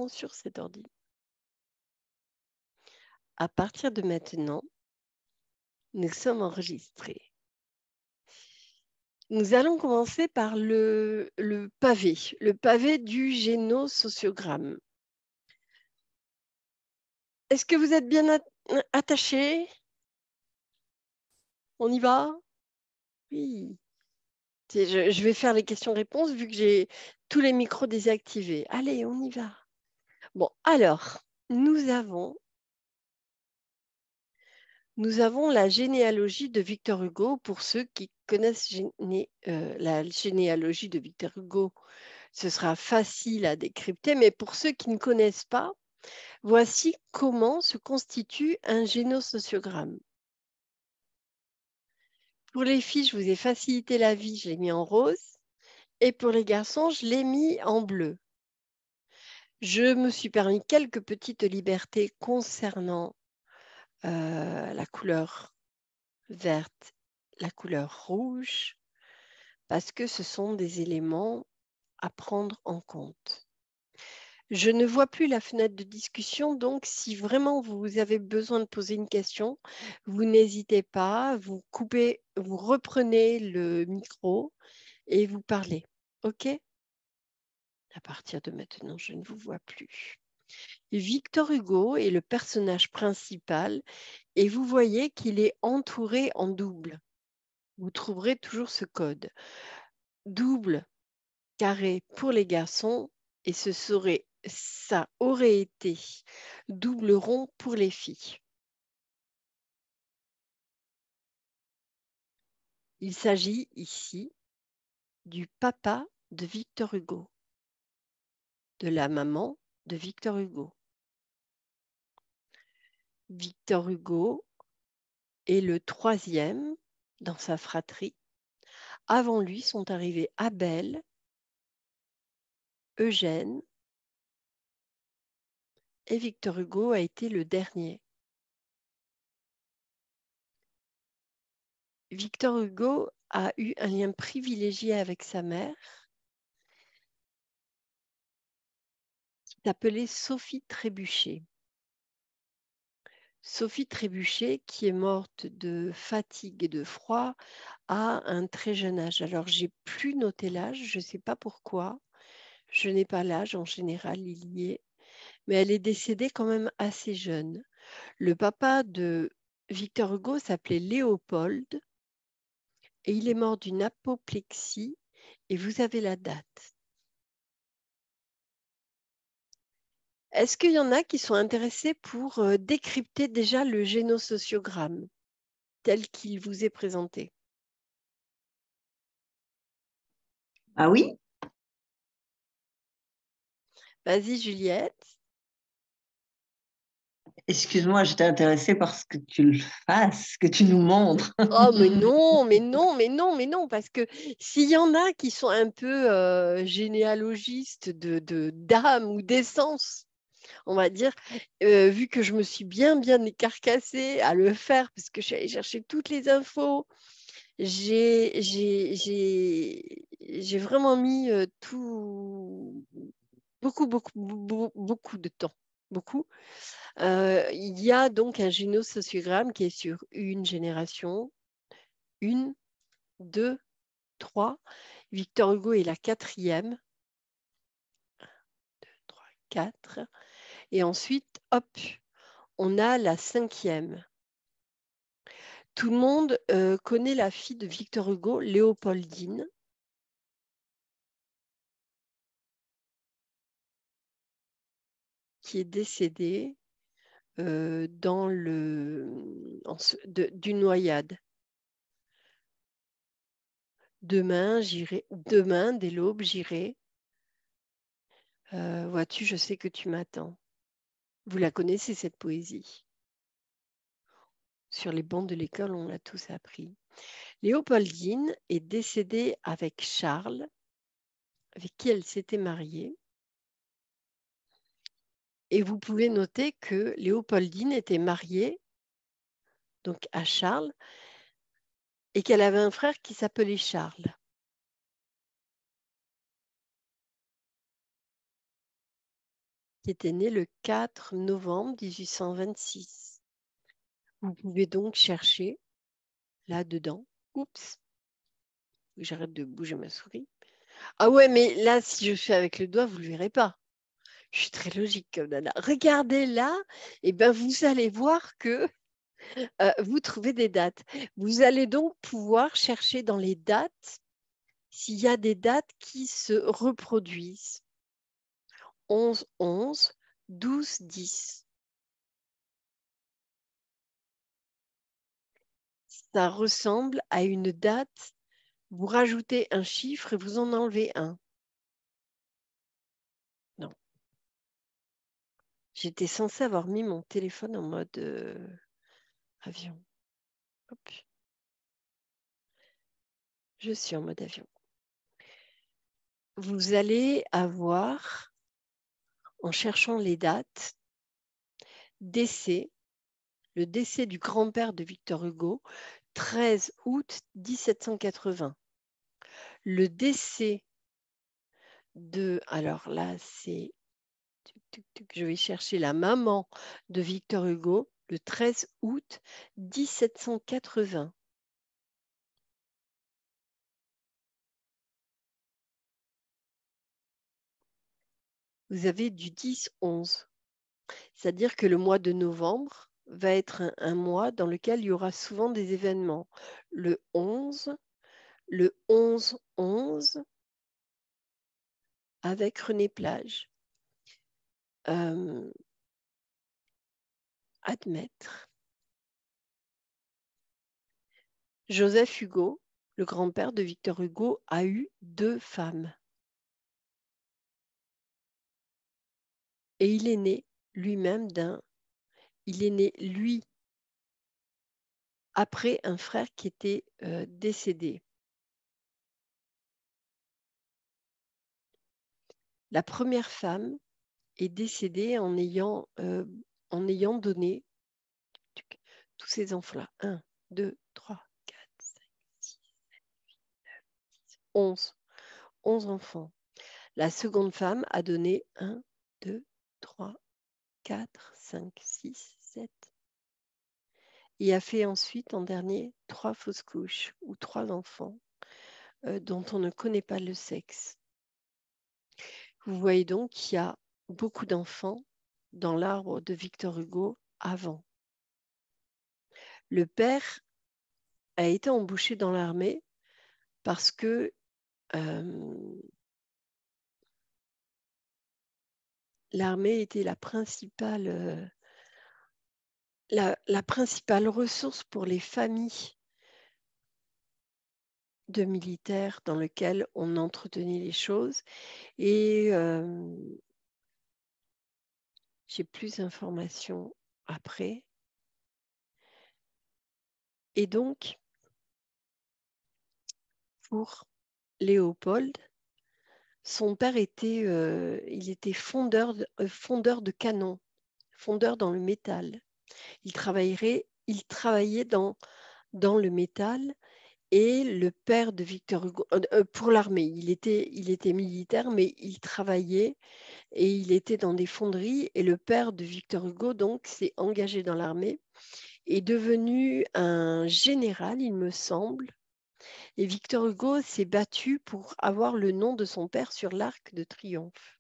sur cet ordi. À partir de maintenant, nous sommes enregistrés. Nous allons commencer par le pavé du génosociogramme. Est-ce que vous êtes bien attachés? On y va? Oui. Je vais faire les questions-réponses vu que j'ai tous les micros désactivés. Allez, on y va. Bon, alors, nous avons la généalogie de Victor Hugo. Pour ceux qui connaissent la généalogie de Victor Hugo, ce sera facile à décrypter, mais pour ceux qui ne connaissent pas, voici comment se constitue un génosociogramme. Pour les filles, je vous ai facilité la vie, je l'ai mis en rose, et pour les garçons, je l'ai mis en bleu. Je me suis permis quelques petites libertés concernant la couleur verte, la couleur rouge, parce que ce sont des éléments à prendre en compte. Je ne vois plus la fenêtre de discussion, donc si vraiment vous avez besoin de poser une question, vous n'hésitez pas, vous coupez, vous reprenez le micro et vous parlez. OK? À partir de maintenant, je ne vous vois plus. Victor Hugo est le personnage principal et vous voyez qu'il est entouré en double. Vous trouverez toujours ce code. Double carré pour les garçons et ça aurait été double rond pour les filles. Il s'agit ici du papa de Victor Hugo, de la maman de Victor Hugo. Victor Hugo est le troisième dans sa fratrie. Avant lui sont arrivés Abel, Eugène et Victor Hugo a été le dernier. Victor Hugo a eu un lien privilégié avec sa mère, qui s'appelait Sophie Trébuchet. Sophie Trébuchet, qui est morte de fatigue et de froid à un très jeune âge. Alors, j'ai plus noté l'âge, je ne sais pas pourquoi. Je n'ai pas l'âge, en général, il y est. Mais elle est décédée quand même assez jeune. Le papa de Victor Hugo s'appelait Léopold et il est mort d'une apoplexie et vous avez la date. Est-ce qu'il y en a qui sont intéressés pour décrypter déjà le génosociogramme tel qu'il vous est présenté? Ah oui? Vas-y, Juliette. Excuse-moi, j'étais intéressée par ce que tu le fasses, que tu nous montres. Oh, mais non, mais non, mais non, mais non, parce que s'il y en a qui sont un peu généalogistes d'âme ou d'essence, on va dire, vu que je me suis bien écarcassée à le faire, parce que je suis allée chercher toutes les infos, j'ai vraiment mis beaucoup de temps. Beaucoup. Il y a donc un génosociogramme qui est sur une génération, 1, 2, 3. Victor Hugo est la quatrième. 2, 3, 4. Et ensuite, hop, on a la cinquième. Tout le monde connaît la fille de Victor Hugo, Léopoldine. Qui est décédée d'une noyade. Demain, dès l'aube, j'irai. Vois-tu, je sais que tu m'attends. Vous la connaissez, cette poésie. Sur les bancs de l'école, on l'a tous appris. Léopoldine est décédée avec Charles, avec qui elle s'était mariée. Et vous pouvez noter que Léopoldine était mariée donc à Charles et qu'elle avait un frère qui s'appelait Charles. qui était né le 4 novembre 1826. Vous pouvez donc chercher là-dedans. Oups, j'arrête de bouger ma souris. Ah ouais, mais là, si je fais avec le doigt, vous ne le verrez pas. Je suis très logique comme nana. Regardez là, et ben vous allez voir que vous trouvez des dates. Vous allez donc pouvoir chercher dans les dates s'il y a des dates qui se reproduisent. 11-11, 12-10. Ça ressemble à une date. Vous rajoutez un chiffre et vous en enlevez un. Non. J'étais censée avoir mis mon téléphone en mode avion. Hop. Je suis en mode avion. Vous allez avoir, en cherchant les dates, décès, le décès du grand-père de Victor Hugo, 13 août 1780. Le décès de, alors là, c'est, je vais chercher la maman de Victor Hugo, le 13 août 1780. Vous avez du 10-11. C'est-à-dire que le mois de novembre va être un mois dans lequel il y aura souvent des événements. Le 11, le 11-11 avec René Plage. Admettre. Joseph Hugo, le grand-père de Victor Hugo, a eu 2 femmes. Et il est né lui-même il est né, lui, après un frère qui était décédé. La première femme est décédée en ayant donné tous ces enfants-là. 1, 2, 3, 4, 5, 6, 7, 8, 9, 10, 11. 11 enfants. La seconde femme a donné 1, 2, 3, 4, 5, 6, 7. Et a fait ensuite, en dernier, 3 fausses couches ou 3 enfants dont on ne connaît pas le sexe. Vous voyez donc qu'il y a beaucoup d'enfants dans l'arbre de Victor Hugo avant. Le père a été embauché dans l'armée parce que l'armée était la principale ressource pour les familles de militaires dans lesquelles on entretenait les choses. Et j'ai plus d'informations après. Et donc, pour Léopold, son père était, il était fondeur de canon, fondeur dans le métal. Il travaillait dans le métal. Et le père de Victor Hugo, pour l'armée, il était militaire, mais il travaillait et il était dans des fonderies. Et le père de Victor Hugo, donc, s'est engagé dans l'armée, est devenu un général, il me semble. Et Victor Hugo s'est battu pour avoir le nom de son père sur l'Arc de Triomphe.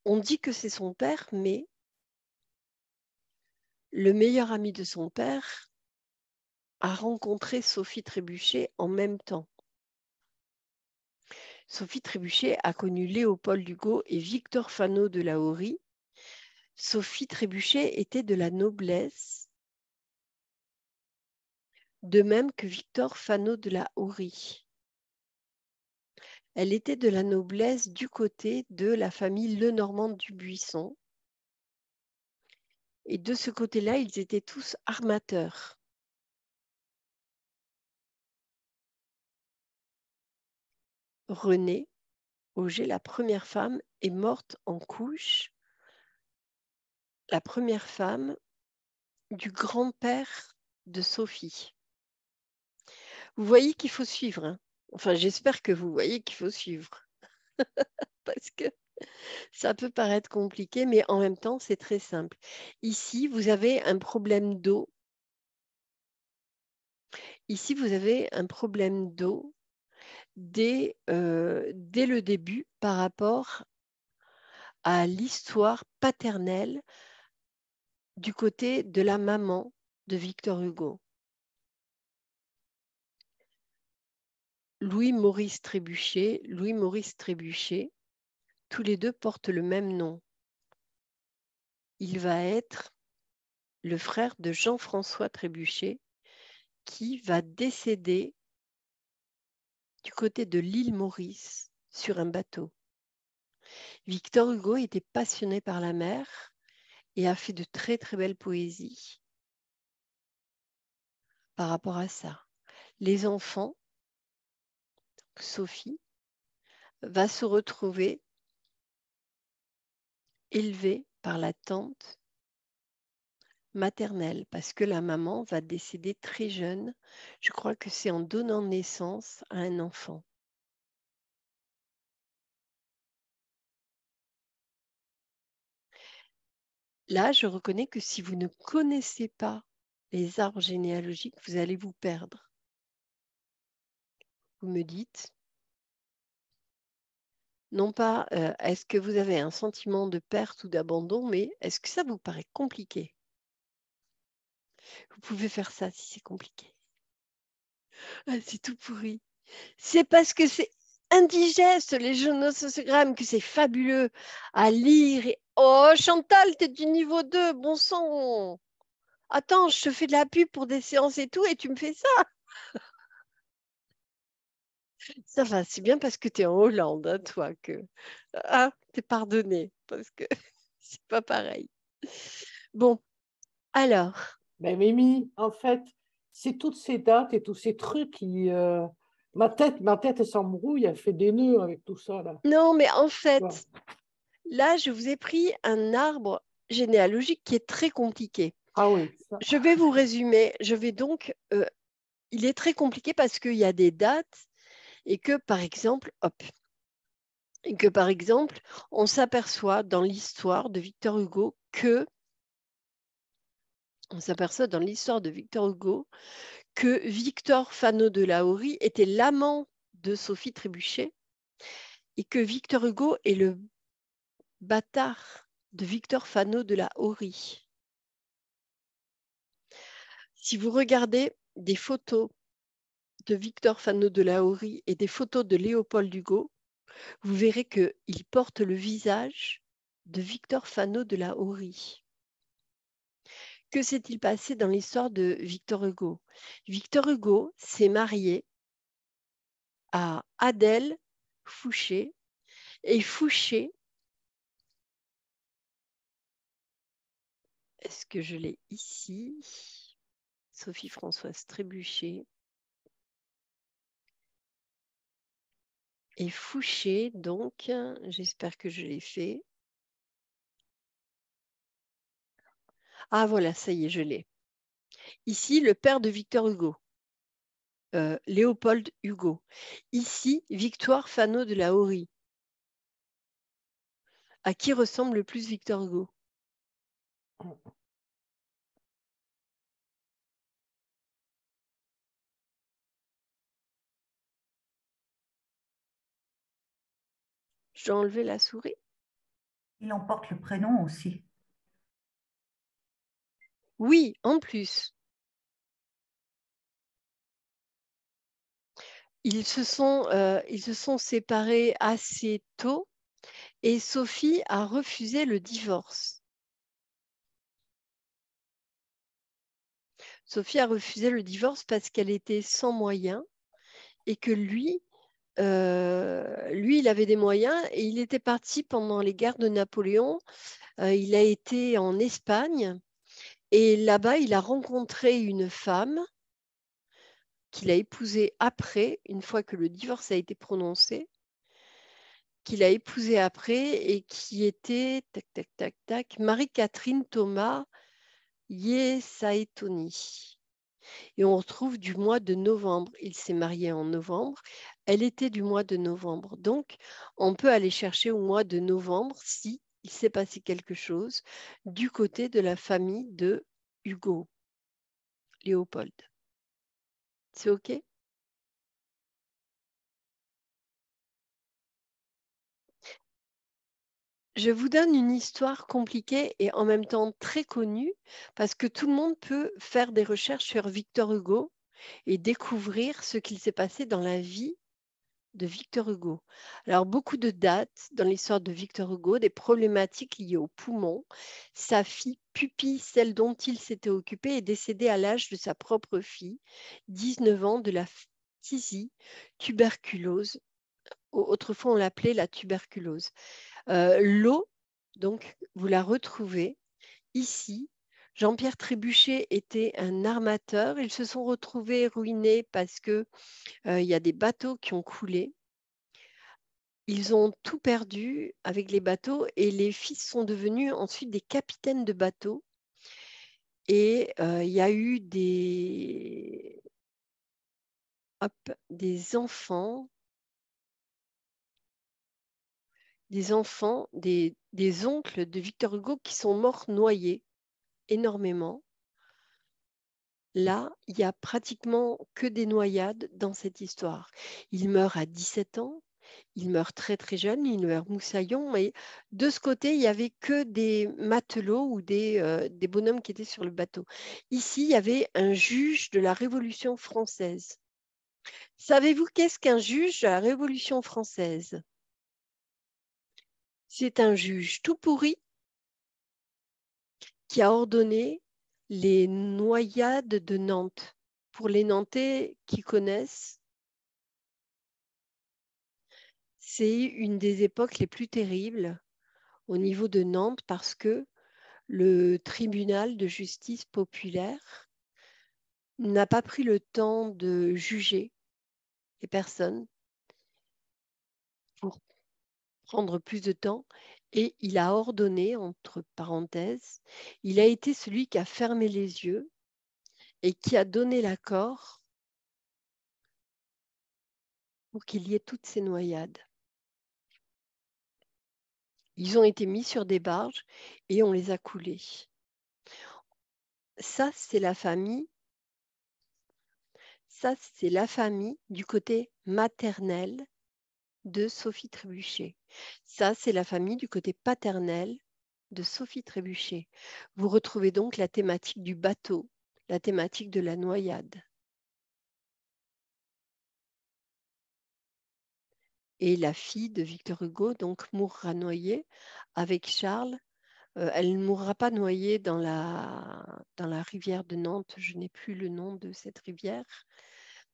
On dit que c'est son père, mais le meilleur ami de son père a rencontré Sophie Trébuchet en même temps. Sophie Trébuchet a connu Léopold Hugo et Victor Fano de la Horie. Sophie Trébuchet était de la noblesse, de même que Victor Fano de la Horie. Elle était de la noblesse du côté de la famille Lenormand du Buisson. Et de ce côté-là, ils étaient tous armateurs. Renée Auger, la première femme, est morte en couche. La première femme du grand-père de Sophie. Vous voyez qu'il faut suivre. Hein. Enfin, j'espère que vous voyez qu'il faut suivre. Parce que Ça peut paraître compliqué, mais en même temps, c'est très simple. Ici, vous avez un problème d'eau. Ici, vous avez un problème d'eau dès le début par rapport à l'histoire paternelle du côté de la maman de Victor Hugo. Louis-Maurice Trébuchet, tous les deux portent le même nom. Il va être le frère de Jean-François Trébuchet qui va décéder du côté de l'île Maurice sur un bateau. Victor Hugo était passionné par la mer et a fait de très très belles poésies par rapport à ça. Les enfants, Sophie, va se retrouver élevée par la tante maternelle parce que la maman va décéder très jeune. Je crois que c'est en donnant naissance à un enfant. Là, je reconnais que si vous ne connaissez pas les arbres généalogiques, vous allez vous perdre. Vous me dites, non pas est-ce que vous avez un sentiment de perte ou d'abandon, mais est-ce que ça vous paraît compliqué? Vous pouvez faire ça si c'est compliqué. Ah, c'est tout pourri. C'est parce que c'est indigeste, les génosociogrammes, que c'est fabuleux à lire. Oh, Chantal, t'es du niveau 2, bon sang. Attends, je te fais de la pub pour des séances et tout, et tu me fais ça. Ça va, c'est bien parce que tu es en Hollande, hein, toi, que t'es pardonné, parce que c'est pas pareil. Bon, alors, Ben, Mimi, en fait, c'est toutes ces dates et tous ces trucs qui. Ma tête, elle s'embrouille, elle fait des nœuds avec tout ça, là. non, mais en Ouais. fait, là, je vous ai pris un arbre généalogique qui est très compliqué. Ah oui, ça. Je vais vous résumer. Je vais donc, il est très compliqué parce qu'il y a des dates et que, par exemple, hop, et que, par exemple, on s'aperçoit dans l'histoire de Victor Hugo que Victor Fano de la Horie était l'amant de Sophie Trébuchet et que Victor Hugo est le bâtard de Victor Fano de la Horie. Si vous regardez des photos de Victor Fano de la Horie et des photos de Léopold Hugo, vous verrez qu'il porte le visage de Victor Fano de la Horie. Que s'est-il passé dans l'histoire de Victor Hugo? Victor Hugo s'est marié à Adèle Fouché et Fouché, est-ce que je l'ai ici? Sophie Françoise Trébuchet. Et Fouché, donc, j'espère que je l'ai fait. Ah voilà, ça y est, je l'ai. Ici, le père de Victor Hugo, Léopold Hugo. Ici, Victoire Fano de la Horie. À qui ressemble le plus Victor Hugo? Je dois enlever la souris. Il emporte le prénom aussi. Oui, en plus. Ils se sont séparés assez tôt et Sophie a refusé le divorce. Sophie a refusé le divorce parce qu'elle était sans moyens et que lui, il avait des moyens et il était parti pendant les guerres de Napoléon. Il a été en Espagne et là-bas, il a rencontré une femme qu'il a épousée après, une fois que le divorce a été prononcé, qu'il a épousée après et qui était, Marie-Catherine Thomas Yesaetoni. Et on retrouve du mois de novembre. Il s'est marié en novembre. Elle était du mois de novembre. Donc, on peut aller chercher au mois de novembre si il s'est passé quelque chose du côté de la famille de Hugo, Léopold. C'est OK? Je vous donne une histoire compliquée et en même temps très connue parce que tout le monde peut faire des recherches sur Victor Hugo et découvrir ce qu'il s'est passé dans la vie de Victor Hugo. Alors, beaucoup de dates dans l'histoire de Victor Hugo, des problématiques liées aux poumons. Sa fille Pupille, celle dont il s'était occupé, est décédée à l'âge de sa propre fille, 19 ans, de la phtisie, tuberculose. Autrefois, on l'appelait la tuberculose. L'eau, donc, vous la retrouvez ici. Jean-Pierre Trébuchet était un armateur. Ils se sont retrouvés ruinés parce que il y a des bateaux qui ont coulé. Ils ont tout perdu avec les bateaux et les fils sont devenus ensuite des capitaines de bateaux. Et il y a eu des enfants, des oncles de Victor Hugo qui sont morts noyés énormément. Là, il n'y a pratiquement que des noyades dans cette histoire. Il meurt à 17 ans, il meurt très très jeune, il meurt moussaillon, mais de ce côté, il n'y avait que des matelots ou des bonhommes qui étaient sur le bateau. Ici, il y avait un juge de la Révolution française. Savez-vous qu'est-ce qu'un juge de la Révolution française? C'est un juge tout pourri qui a ordonné les noyades de Nantes. Pour les Nantais qui connaissent, c'est une des époques les plus terribles au niveau de Nantes parce que le tribunal de justice populaire n'a pas pris le temps de juger les personnes pour prendre plus de temps et il a ordonné, entre parenthèses, il a été celui qui a fermé les yeux et qui a donné l'accord pour qu'il y ait toutes ces noyades. Ils ont été mis sur des barges et on les a coulés. Ça, c'est la famille du côté maternel de Sophie Trébuchet. Ça, c'est la famille du côté paternel de Sophie Trébuchet. Vous retrouvez donc la thématique du bateau, la thématique de la noyade. Et la fille de Victor Hugo, donc, mourra noyée avec Charles. Elle ne mourra pas noyée dans la rivière de Nantes, je n'ai plus le nom de cette rivière,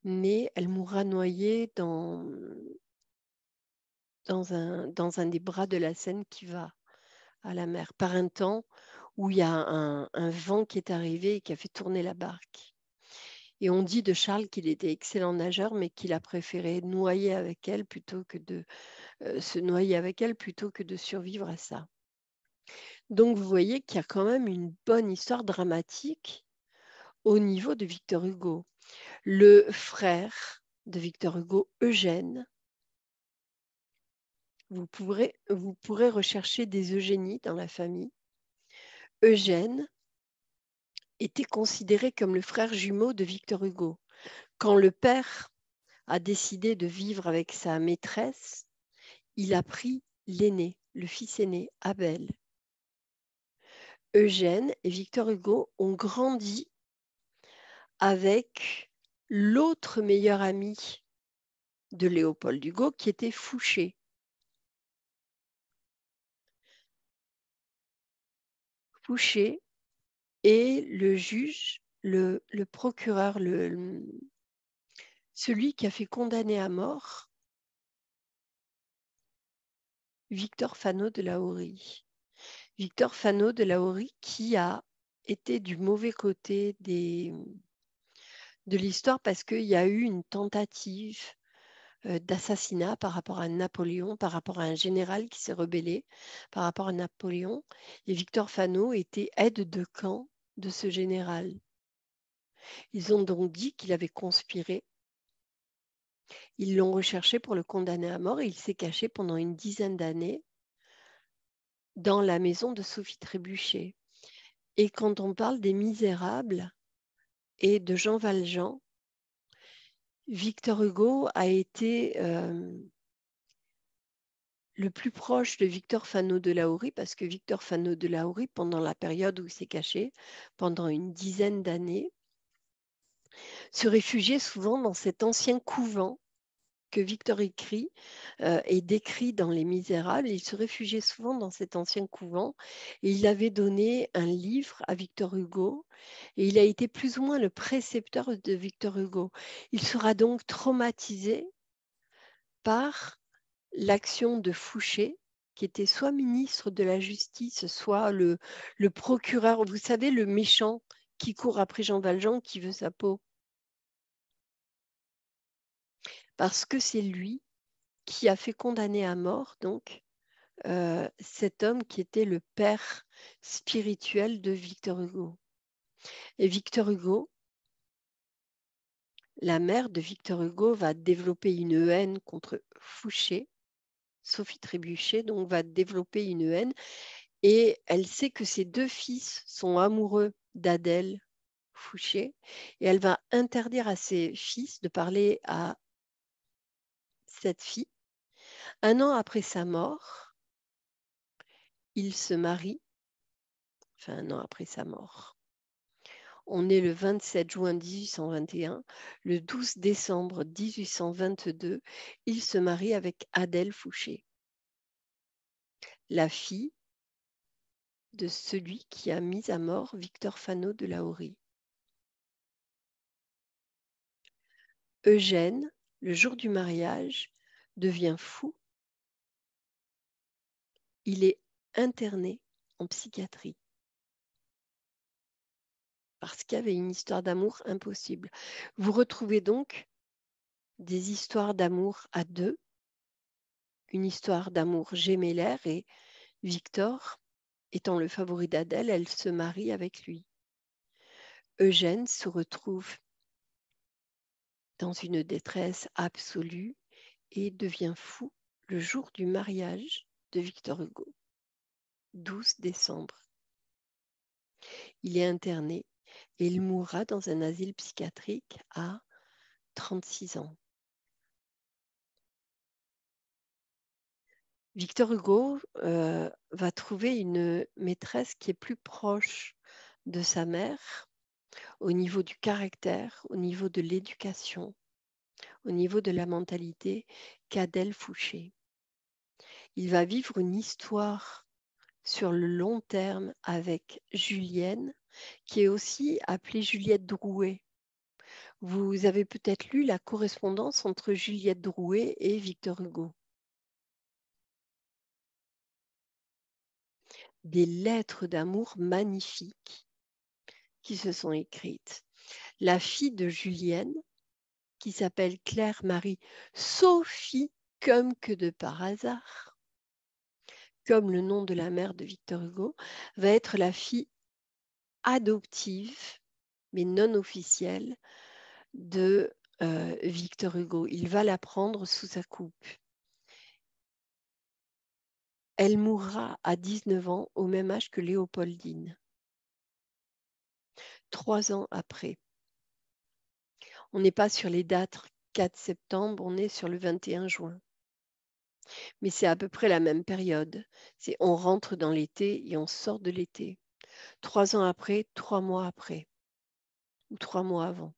mais elle mourra noyée dans un des bras de la Seine qui va à la mer, par un temps où il y a un vent qui est arrivé et qui a fait tourner la barque. Et on dit de Charles qu'il était excellent nageur, mais qu'il a préféré noyer avec elle plutôt que de se noyer avec elle plutôt que de survivre à ça. Donc vous voyez qu'il y a quand même une bonne histoire dramatique au niveau de Victor Hugo. Le frère de Victor Hugo, Eugène, vous pourrez rechercher des Eugénies dans la famille. Eugène était considéré comme le frère jumeau de Victor Hugo. Quand le père a décidé de vivre avec sa maîtresse, il a pris l'aîné, le fils aîné, Abel. Eugène et Victor Hugo ont grandi avec l'autre meilleur ami de Léopold Hugo, qui était Fouché. Fouché est le juge, le procureur, celui qui a fait condamner à mort Victor Fano de la Horie. Victor Fano de la Horie qui a été du mauvais côté de l'histoire parce qu'il y a eu une tentative d'assassinat par rapport à Napoléon, par rapport à un général qui s'est rebellé par rapport à Napoléon. Et Victor Fano était aide de camp de ce général. Ils ont donc dit qu'il avait conspiré Ils l'ont recherché pour le condamner à mort et il s'est caché pendant une dizaine d'années dans la maison de Sophie Trébuchet. Et quand on parle des Misérables et de Jean Valjean, Victor Hugo a été le plus proche de Victor Fano de La Hourie, parce que Victor Fano de La Hourie, pendant la période où il s'est caché, pendant une dizaine d'années, se réfugiait souvent dans cet ancien couvent que Victor écrit et décrit dans Les Misérables. Il se réfugiait souvent dans cet ancien couvent et il avait donné un livre à Victor Hugo et il a été plus ou moins le précepteur de Victor Hugo. Il sera donc traumatisé par l'action de Fouché, qui était soit ministre de la Justice, soit le procureur, vous savez, le méchant qui court après Jean Valjean, qui veut sa peau. Parce que c'est lui qui a fait condamner à mort, donc, cet homme qui était le père spirituel de Victor Hugo. Et Victor Hugo, la mère de Victor Hugo, va développer une haine contre Fouché. Sophie Trébuchet, donc, va développer une haine et elle sait que ses deux fils sont amoureux d'Adèle Fouché et elle va interdire à ses fils de parler à cette fille. Un an après sa mort, il se marie, enfin un an après sa mort. On est le 27 juin 1821. Le 12 décembre 1822, il se marie avec Adèle Fouché, la fille de celui qui a mis à mort Victor Fano de La Hourie. Eugène, le jour du mariage, devient fou. Il est interné en psychiatrie parce qu'il y avait une histoire d'amour impossible. Vous retrouvez donc des histoires d'amour à deux, une histoire d'amour gémellaire et Victor, étant le favori d'Adèle, elle se marie avec lui. Eugène se retrouve dans une détresse absolue et devient fou le jour du mariage de Victor Hugo, 12 décembre. Il est interné et il mourra dans un asile psychiatrique à 36 ans. Victor Hugo va trouver une maîtresse qui est plus proche de sa mère au niveau du caractère, au niveau de l'éducation, au niveau de la mentalité qu'Adèle Fouché. Il va vivre une histoire sur le long terme avec Julienne, qui est aussi appelée Juliette Drouet. Vous avez peut-être lu la correspondance entre Juliette Drouet et Victor Hugo. Des lettres d'amour magnifiques qui se sont écrites. La fille de Julienne, qui s'appelle Claire-Marie Sophie, comme que de par hasard, comme le nom de la mère de Victor Hugo, va être la fille adoptive, mais non officielle, de Victor Hugo. Il va la prendre sous sa coupe. Elle mourra à 19 ans, au même âge que Léopoldine. 3 ans après. On n'est pas sur les dates 4 septembre, on est sur le 21 juin. Mais c'est à peu près la même période. On rentre dans l'été et on sort de l'été. 3 ans après, 3 mois après, ou 3 mois avant.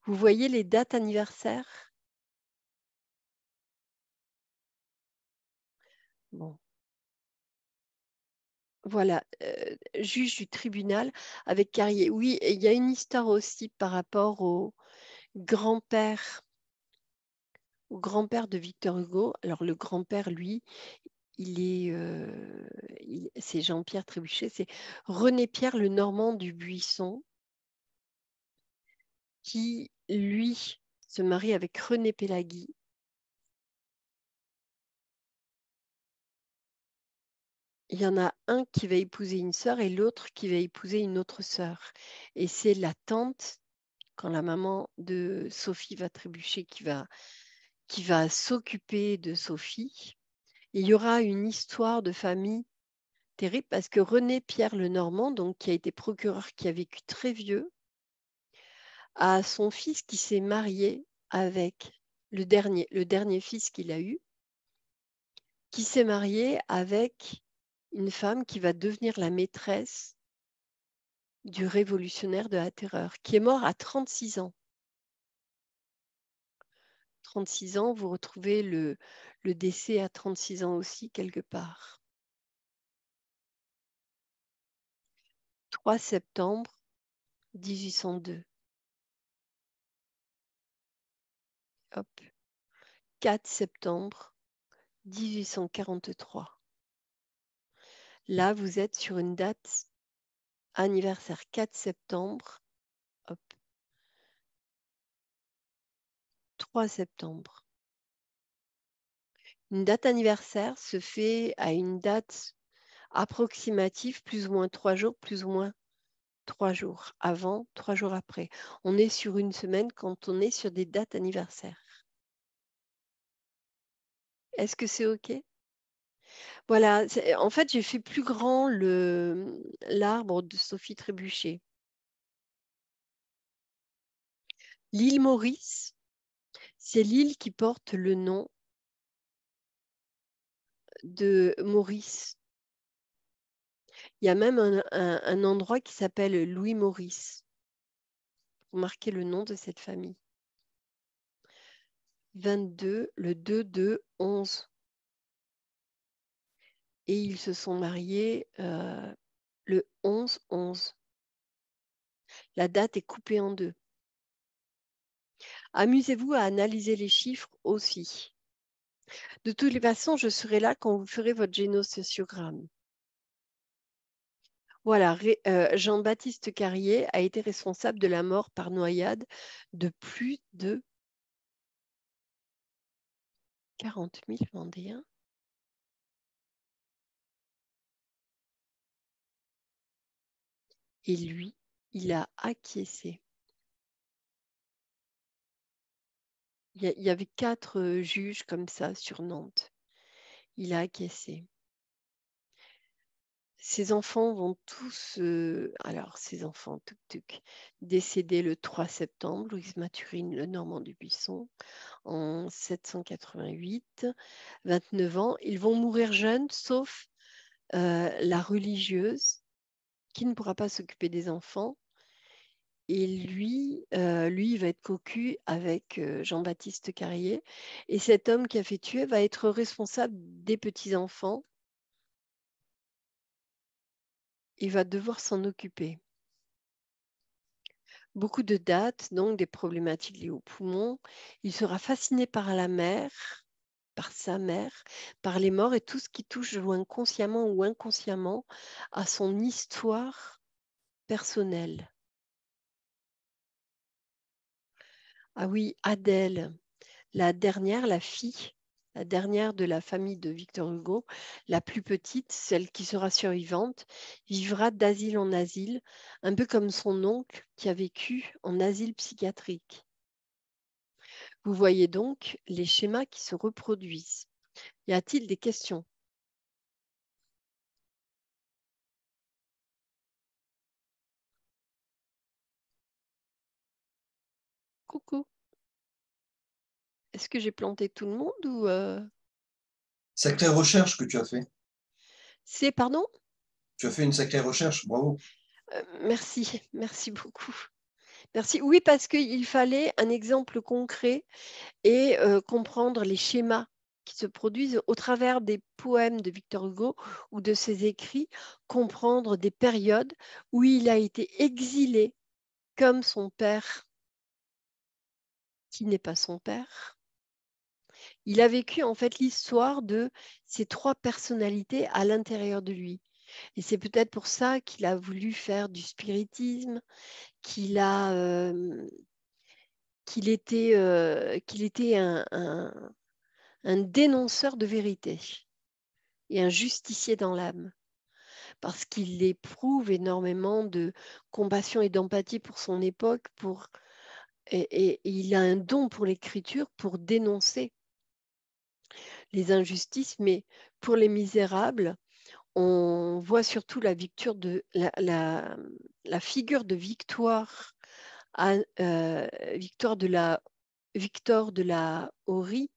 Vous voyez les dates anniversaires? Bon. Voilà, juge du tribunal avec Carrier. Oui, et il y a une histoire aussi par rapport au grand-père de Victor Hugo. Alors le grand-père, lui, c'est Jean-Pierre Trébuchet, c'est René-Pierre Le Normand du Buisson qui, lui, se marie avec René Pélagui. Il y en a un qui va épouser une sœur et l'autre qui va épouser une autre sœur. Et c'est la tante quand la maman de Sophie va trébucher, qui va s'occuper de Sophie. Et il y aura une histoire de famille terrible parce que René Pierre Lenormand, donc, qui a été procureur, qui a vécu très vieux, a son fils qui s'est marié avec le dernier fils qu'il a eu, qui s'est marié avec une femme qui va devenir la maîtresse du révolutionnaire de la terreur, qui est mort à 36 ans. 36 ans, vous retrouvez le décès à 36 ans aussi quelque part. 3 septembre 1802. Hop. 4 septembre 1843. Là, vous êtes sur une date anniversaire 4 septembre. Hop. 3 septembre. Une date anniversaire se fait à une date approximative, plus ou moins 3 jours, plus ou moins 3 jours avant, 3 jours après. On est sur une semaine quand on est sur des dates anniversaires. Est-ce que c'est OK? Voilà, en fait, j'ai fait plus grand l'arbre de Sophie Trébuchet. L'île Maurice, c'est l'île qui porte le nom de Maurice. Il y a même un endroit qui s'appelle Louis Maurice, pour marquer le nom de cette famille. 22, le 2-2-11. Et ils se sont mariés le 11-11. La date est coupée en deux. Amusez-vous à analyser les chiffres aussi. De toutes les façons, je serai là quand vous ferez votre génosociogramme. Voilà, Jean-Baptiste Carrier a été responsable de la mort par noyade de plus de 40 000 Vendéens. Et lui, il a acquiescé. Il y avait 4 juges comme ça sur Nantes. Il a acquiescé. Ses enfants vont tous, ses enfants, décédés le 3 septembre, Louise Mathurine, le Normand du Buisson, en 788, 29 ans. Ils vont mourir jeunes, sauf la religieuse, qui ne pourra pas s'occuper des enfants. Et lui, il va être cocu avec Jean-Baptiste Carrier. Et cet homme qui a fait tuer va être responsable des petits-enfants. Il va devoir s'en occuper. Beaucoup de dates, donc des problématiques liées aux poumons. Il sera fasciné par la mère, par sa mère, par les morts et tout ce qui touche consciemment ou inconsciemment à son histoire personnelle. Ah oui, Adèle, la dernière, la fille, la dernière de la famille de Victor Hugo, la plus petite, celle qui sera survivante, vivra d'asile en asile, un peu comme son oncle qui a vécu en asile psychiatrique. Vous voyez donc les schémas qui se reproduisent. Y a-t-il des questions? Coucou. Est-ce que j'ai planté tout le monde ou Sacrée recherche que tu as fait. C'est, pardon? Tu as fait une sacrée recherche, bravo. Merci, merci beaucoup. Merci. Oui, parce qu'il fallait un exemple concret et comprendre les schémas qui se produisent au travers des poèmes de Victor Hugo ou de ses écrits, comprendre des périodes où il a été exilé comme son père, qui n'est pas son père. Il a vécu en fait l'histoire de ces 3 personnalités à l'intérieur de lui. Et c'est peut-être pour ça qu'il a voulu faire du spiritisme, qu'il était un dénonceur de vérité et un justicier dans l'âme, parce qu'il éprouve énormément de compassion et d'empathie pour son époque, pour et il a un don pour l'écriture pour dénoncer les injustices, mais pour les misérables, on voit surtout la figure de Victoire, Victor de la Horie,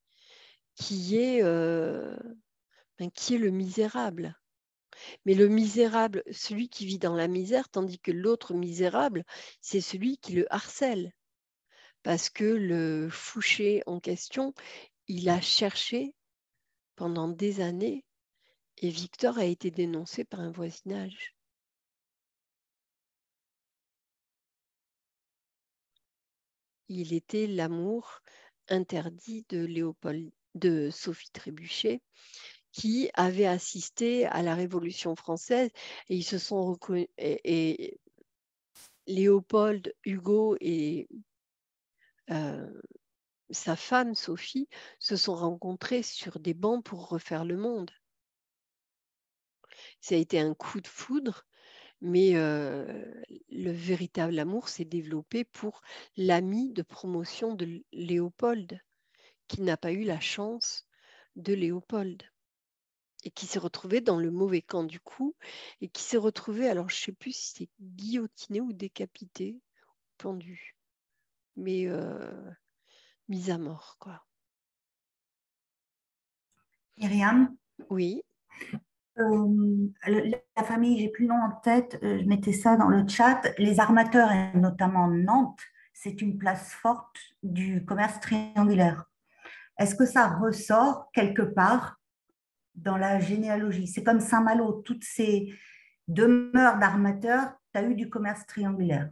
qui est le misérable. Mais le misérable, celui qui vit dans la misère, tandis que l'autre misérable, c'est celui qui le harcèle. Parce que le Fouché en question, il a cherché pendant des années et Victor a été dénoncé par un voisinage. Il était l'amour interdit de Sophie Trébuchet, qui avait assisté à la Révolution française et ils se sont reconnus. Et Léopold, Hugo et sa femme Sophie se sont rencontrés sur des bancs pour refaire le monde. Ça a été un coup de foudre, mais le véritable amour s'est développé pour l'ami de promotion de Léopold, qui n'a pas eu la chance de Léopold et qui s'est retrouvé dans le mauvais camp du coup et qui s'est retrouvé, alors je ne sais plus si c'est guillotiné ou décapité, pendu, mais mis à mort, quoi. Myriam, Oui. la famille, j'ai plus le nom en tête, je mettais ça dans le chat. Les armateurs, et notamment Nantes, c'est une place forte du commerce triangulaire. Est-ce que ça ressort quelque part dans la généalogie? C'est comme Saint-Malo, toutes ces demeures d'armateurs, tu as eu du commerce triangulaire.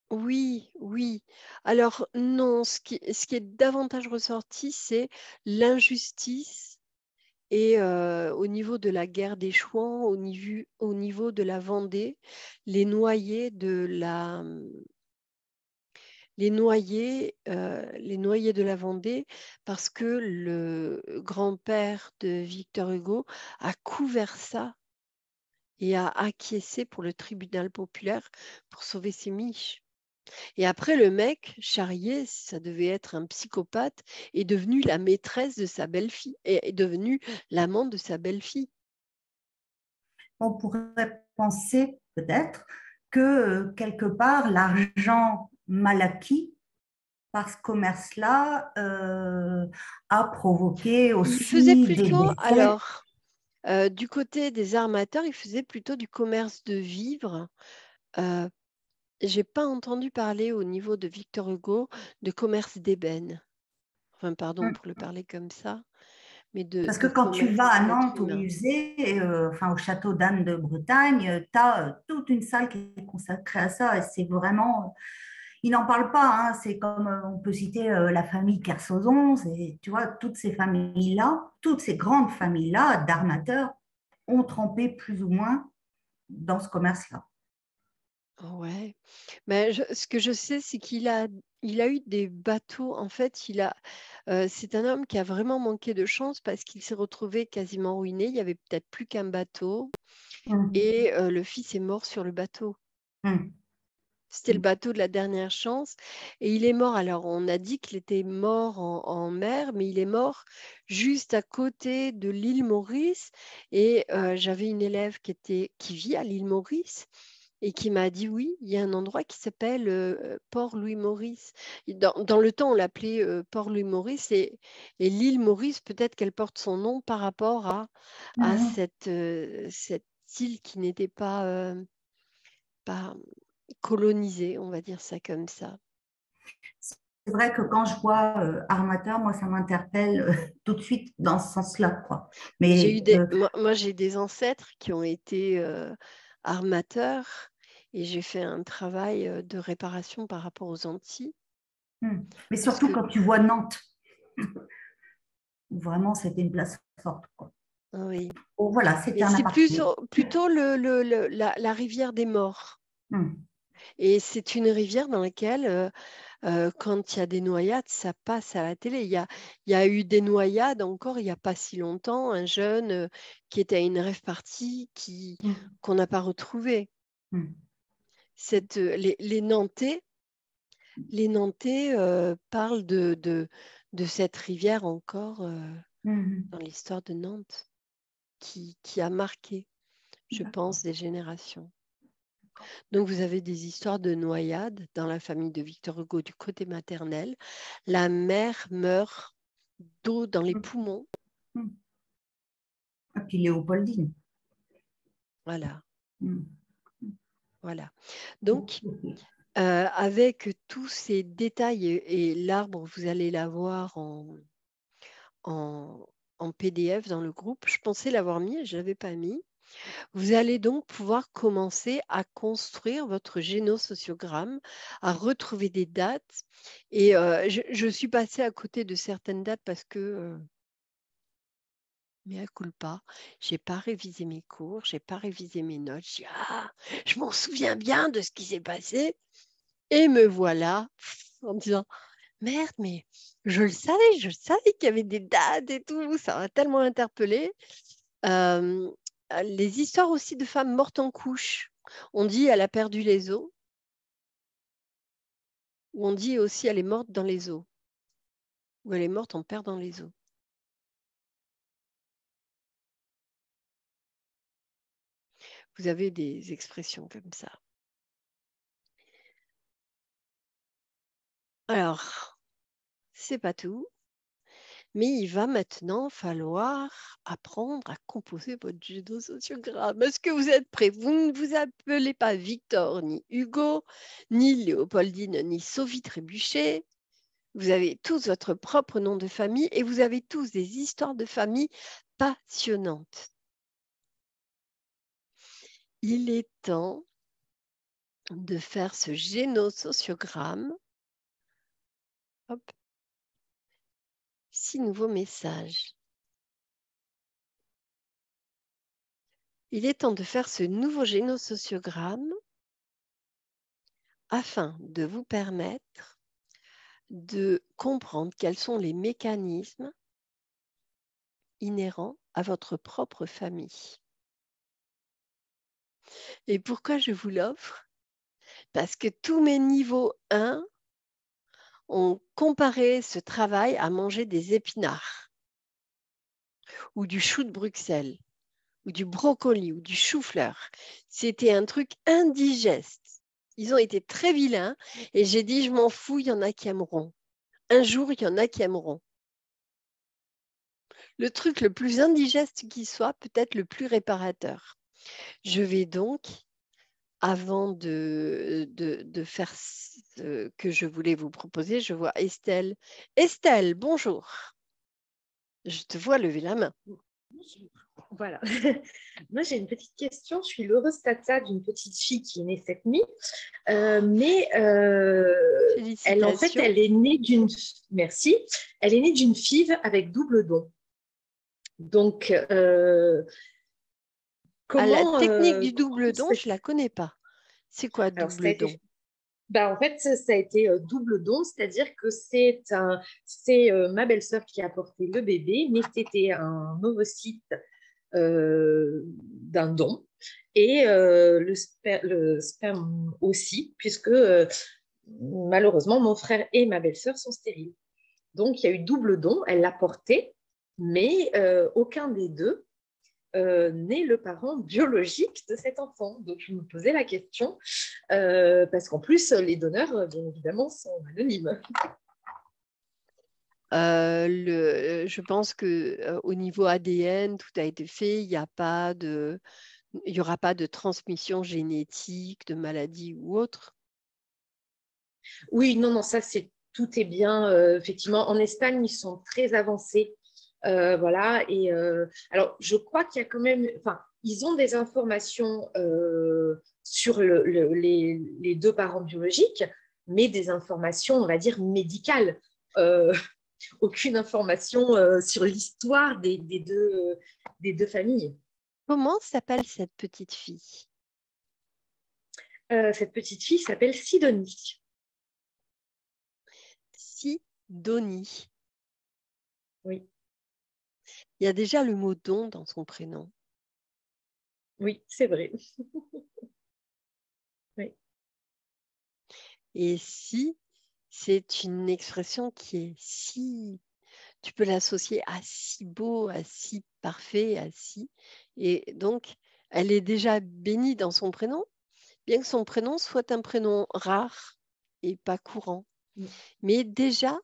Oui, oui. Alors non, ce qui est davantage ressorti, c'est l'injustice et au niveau de la guerre des Chouans, au niveau de la Vendée, les noyés de la Vendée, parce que le grand-père de Victor Hugo a couvert ça et a acquiescé pour le tribunal populaire pour sauver ses miches. Et après, le mec, Charrier, ça devait être un psychopathe, est devenu la maîtresse de sa belle-fille, est devenu l'amant de sa belle-fille. On pourrait penser peut-être que quelque part, l'argent mal acquis par ce commerce-là a provoqué Il faisait aussi des plutôt, décès. alors, du côté des armateurs, il faisait plutôt du commerce de vivres. J'ai pas entendu parler au niveau de Victor Hugo de commerce d'ébène. Enfin, pardon pour le parler comme ça, mais Parce que de quand tu commerce vas à d'êtres Nantes au humains. musée, enfin au château d'Anne de Bretagne, tu as toute une salle qui est consacrée à ça. Et c'est vraiment. Ils n'en parlent pas. Hein, c'est comme on peut citer la famille Kersozon. Tu vois, toutes ces familles-là, toutes ces grandes familles-là d'armateurs ont trempé plus ou moins dans ce commerce-là. Ouais, mais ce que je sais, c'est il a eu des bateaux. En fait, c'est un homme qui a vraiment manqué de chance parce qu'il s'est retrouvé quasiment ruiné. Il y avait peut-être plus qu'un bateau et le fils est mort sur le bateau. C'était le bateau de la dernière chance et il est mort. Alors, on a dit qu'il était mort en mer, mais il est mort juste à côté de l'île Maurice. Et j'avais une élève qui vit à l'île Maurice et qui m'a dit oui, il y a un endroit qui s'appelle Port Louis-Maurice. Dans le temps, on l'appelait Port Louis-Maurice et l'île Maurice, peut-être qu'elle porte son nom par rapport à cette île qui n'était pas colonisée, on va dire ça comme ça. C'est vrai que quand je vois armateur, moi, ça m'interpelle tout de suite dans ce sens-là, quoi. Mais Moi, j'ai des ancêtres qui ont été armateurs et j'ai fait un travail de réparation par rapport aux Antilles. mais surtout quand tu vois Nantes, vraiment, c'était une place forte, quoi. Oui. Oh, voilà, c'était Et un c'est aparté. plutôt la rivière des morts. Et c'est une rivière dans laquelle, quand il y a des noyades, ça passe à la télé. Il y a eu des noyades encore il n'y a pas si longtemps, un jeune qui était à une rave party qu'on n'a pas retrouvé. Les Nantais, Les Nantais parlent de cette rivière encore dans l'histoire de Nantes qui a marqué, je pense, des générations. Donc, vous avez des histoires de noyades dans la famille de Victor Hugo du côté maternel. La mère meurt d'eau dans les poumons. Et puis Léopoldine. Voilà. Mm. Voilà. Donc, avec tous ces détails et l'arbre, vous allez l'avoir en PDF dans le groupe. Je pensais l'avoir mis, je ne l'avais pas mis. Vous allez donc pouvoir commencer à construire votre génosociogramme, à retrouver des dates. Et je suis passée à côté de certaines dates parce que, mea culpa, je n'ai pas révisé mes cours, je n'ai pas révisé mes notes. Je m'en souviens bien de ce qui s'est passé. Et me voilà en disant, merde, mais je le savais qu'il y avait des dates et tout, ça m'a tellement interpellée. Les histoires aussi de femmes mortes en couche. On dit elle a perdu les os, ou on dit aussi elle est morte dans les os, ou elle est morte en perdant les os. Vous avez des expressions comme ça. Alors, c'est pas tout. Mais il va maintenant falloir apprendre à composer votre génosociogramme. Est-ce que vous êtes prêts? Vous ne vous appelez pas Victor, ni Hugo, ni Léopoldine, ni Sophie Trébuchet. Vous avez tous votre propre nom de famille et vous avez tous des histoires de famille passionnantes. Il est temps de faire ce génosociogramme. Hop. 6 nouveaux messages. Il est temps de faire ce nouveau génosociogramme afin de vous permettre de comprendre quels sont les mécanismes inhérents à votre propre famille. Et pourquoi je vous l'offre? Parce que tous mes niveaux 1 ont comparé ce travail à manger des épinards ou du chou de Bruxelles ou du brocoli ou du chou-fleur. C'était un truc indigeste. Ils ont été très vilains et j'ai dit, je m'en fous, il y en a qui aimeront. Un jour, il y en a qui aimeront. Le truc le plus indigeste qui soit, peut-être le plus réparateur. Je vais donc, avant de faire ce que je voulais vous proposer, je vois Estelle. Estelle, bonjour. Je te vois lever la main. Voilà. Moi, j'ai une petite question. Je suis l'heureuse tata d'une petite fille qui est née cette nuit. Mais elle, en fait, elle est née d'une... Merci. Elle est née d'une FIV avec double don. Donc, comment... la technique du double don, je ne la connais pas. C'est quoi double don? En fait, ça a été double don, c'est-à-dire que c'est ma belle-sœur qui a porté le bébé, mais c'était un ovocyte d'un don et le sperme aussi, puisque malheureusement, mon frère et ma belle-sœur sont stériles. Donc, il y a eu double don, elle l'a porté, mais aucun des deux n'est le parent biologique de cet enfant. Donc, je me posais la question, parce qu'en plus, les donneurs, bien évidemment, sont anonymes. Je pense qu'au niveau ADN, tout a été fait. Il n'y aura pas de transmission génétique, de maladie ou autre. Oui, non, ça, tout est bien. Effectivement, en Espagne, ils sont très avancés. Voilà. Et alors, je crois qu'il y a quand même, enfin, ils ont des informations sur les deux parents biologiques, mais des informations, on va dire, médicales. Aucune information sur l'histoire des deux familles. Comment s'appelle cette petite fille? Cette petite fille s'appelle Sidonie. Sidonie. Oui. Il y a déjà le mot don dans son prénom. Oui, c'est vrai. Oui. Et si c'est une expression qui est si... Tu peux l'associer à si beau, à si parfait, à si... Et donc, elle est déjà bénie dans son prénom, bien que son prénom soit un prénom rare et pas courant. Mais déjà,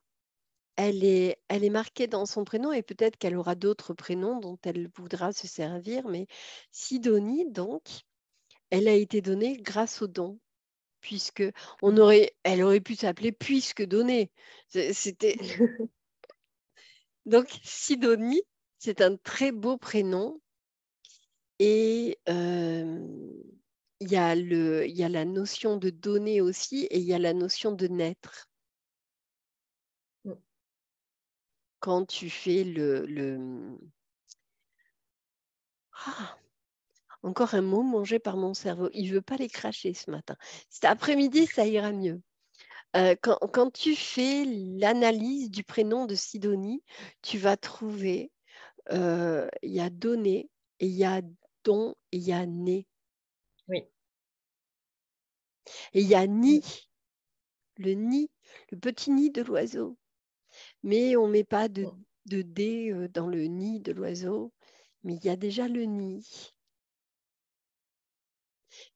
elle est marquée dans son prénom et peut-être qu'elle aura d'autres prénoms dont elle voudra se servir. Mais Sidonie, donc, elle a été donnée grâce au don, puisque elle aurait pu s'appeler Puisque donnée. C'était donc Sidonie, c'est un très beau prénom et il y a la notion de donner aussi et il y a la notion de naître. Quand tu fais Ah, encore un mot mangé par mon cerveau. Il ne veut pas les cracher ce matin. Cet après-midi, ça ira mieux. Quand tu fais l'analyse du prénom de Sidonie, tu vas trouver, il y a donné, et il y a don, et il y a né. Oui. Et il y a nid, le petit nid de l'oiseau. Mais on ne met pas de dé dans le nid de l'oiseau, mais il y a déjà le nid.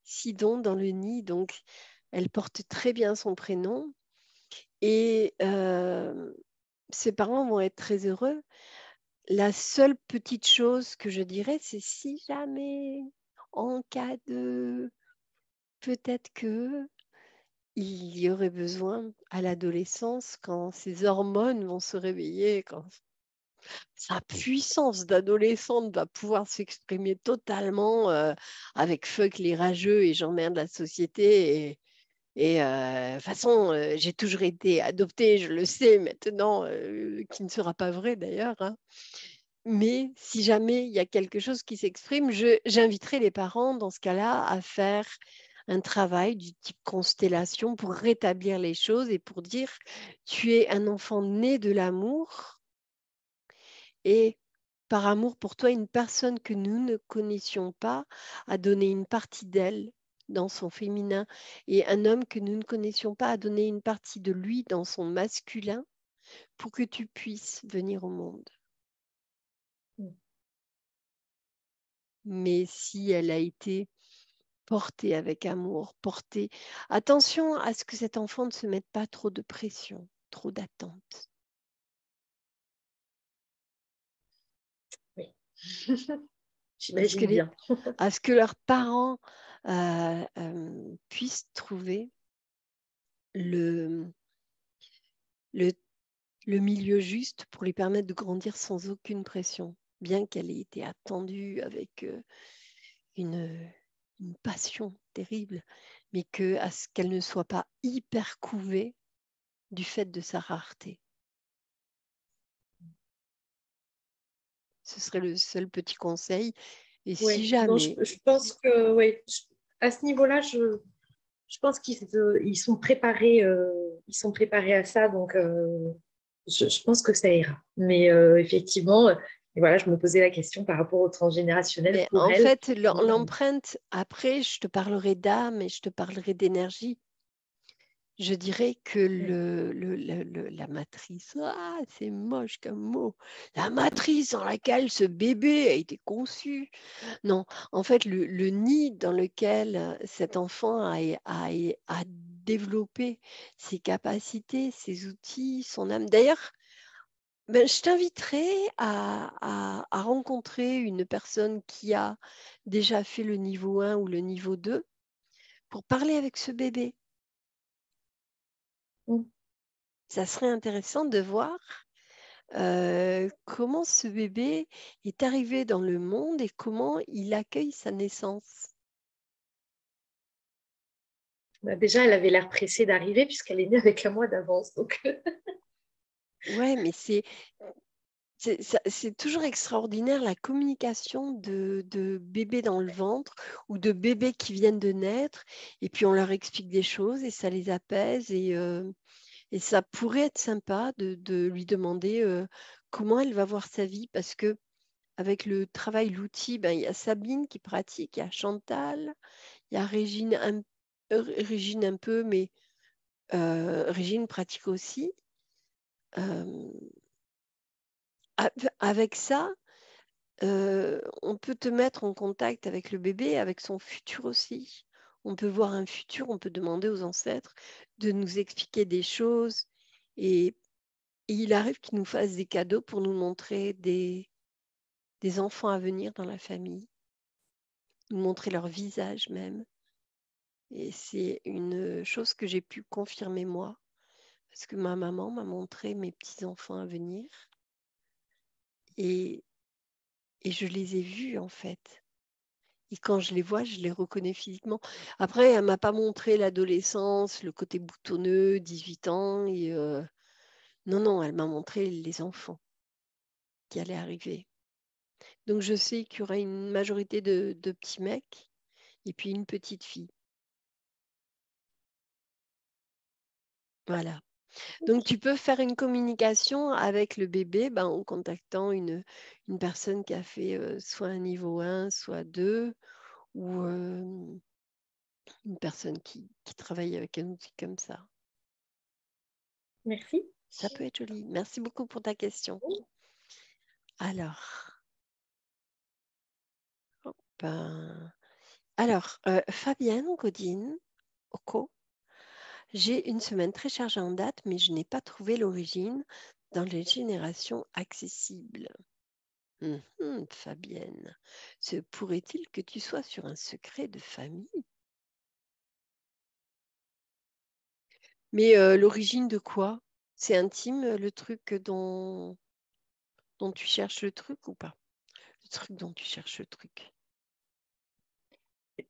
Sidon dans le nid, donc elle porte très bien son prénom et ses parents vont être très heureux. La seule petite chose que je dirais, c'est si jamais, en cas de peut-être que il y aurait besoin à l'adolescence, quand ces hormones vont se réveiller, quand sa puissance d'adolescente va pouvoir s'exprimer totalement avec fuck les rageux et j'emmerde la société. Et de toute façon, j'ai toujours été adoptée, je le sais maintenant, qui ne sera pas vrai d'ailleurs. Hein. Mais si jamais il y a quelque chose qui s'exprime, j'inviterai les parents dans ce cas-là à faire un travail du type constellation pour rétablir les choses et pour dire tu es un enfant né de l'amour et par amour pour toi, une personne que nous ne connaissions pas a donné une partie d'elle dans son féminin et un homme que nous ne connaissions pas a donné une partie de lui dans son masculin pour que tu puisses venir au monde. Mais si elle a été portée avec amour, portée, attention à ce que cet enfant ne se mette pas trop de pression, trop d'attente. Oui. J'imagine bien. À ce que leurs parents puissent trouver le milieu juste pour lui permettre de grandir sans aucune pression, bien qu'elle ait été attendue avec une passion terrible, mais qu'elle ne soit pas hyper couvée du fait de sa rareté. Ce serait le seul petit conseil. Et si jamais... Non, je pense que, oui, à ce niveau-là, je pense qu'ils sont préparés, à ça, donc je pense que ça ira. Mais effectivement, voilà, je me posais la question par rapport au transgénérationnel Mais pour en elle. fait, l'empreinte, après, je te parlerai d'âme et je te parlerai d'énergie. Je dirais que la matrice, c'est moche comme mot, la matrice dans laquelle ce bébé a été conçu. Non, en fait, le nid dans lequel cet enfant a développé ses capacités, ses outils, son âme. D'ailleurs, je t'inviterai à rencontrer une personne qui a déjà fait le niveau 1 ou le niveau 2 pour parler avec ce bébé. Ça serait intéressant de voir comment ce bébé est arrivé dans le monde et comment il accueille sa naissance. Déjà, elle avait l'air pressée d'arriver puisqu'elle est née avec un mois d'avance. Donc... Ouais, mais c'est toujours extraordinaire la communication de bébés dans le ventre ou de bébés qui viennent de naître et puis on leur explique des choses et ça les apaise et ça pourrait être sympa de lui demander comment elle va voir sa vie parce que avec le travail, l'outil, il y a Sabine qui pratique, il y a Chantal, il y a Régine un peu, mais Régine pratique aussi. Avec ça, on peut te mettre en contact avec le bébé, avec son futur aussi. On peut voir un futur, on peut demander aux ancêtres de nous expliquer des choses. Et il arrive qu'ils nous fassent des cadeaux pour nous montrer des enfants à venir dans la famille, nous montrer leur visage même. Et c'est une chose que j'ai pu confirmer moi, parce que ma maman m'a montré mes petits-enfants à venir. Et je les ai vus en fait. Et quand je les vois, je les reconnais physiquement. Après, elle ne m'a pas montré l'adolescence, le côté boutonneux, 18 ans. Et non, elle m'a montré les enfants qui allaient arriver. Donc, je sais qu'il y aura une majorité de petits mecs et puis une petite fille. Voilà. Donc, tu peux faire une communication avec le bébé en contactant une personne qui a fait soit un niveau 1, soit 2, ou une personne qui travaille avec un outil comme ça. Merci. Ça peut être joli. Merci beaucoup pour ta question. Alors, Fabienne Godine, Oko, j'ai une semaine très chargée en date, mais je n'ai pas trouvé l'origine dans les générations accessibles. Fabienne, se pourrait-il que tu sois sur un secret de famille? Mais l'origine de quoi? C'est intime, le truc dont tu cherches le truc ou pas? Le truc dont tu cherches le truc.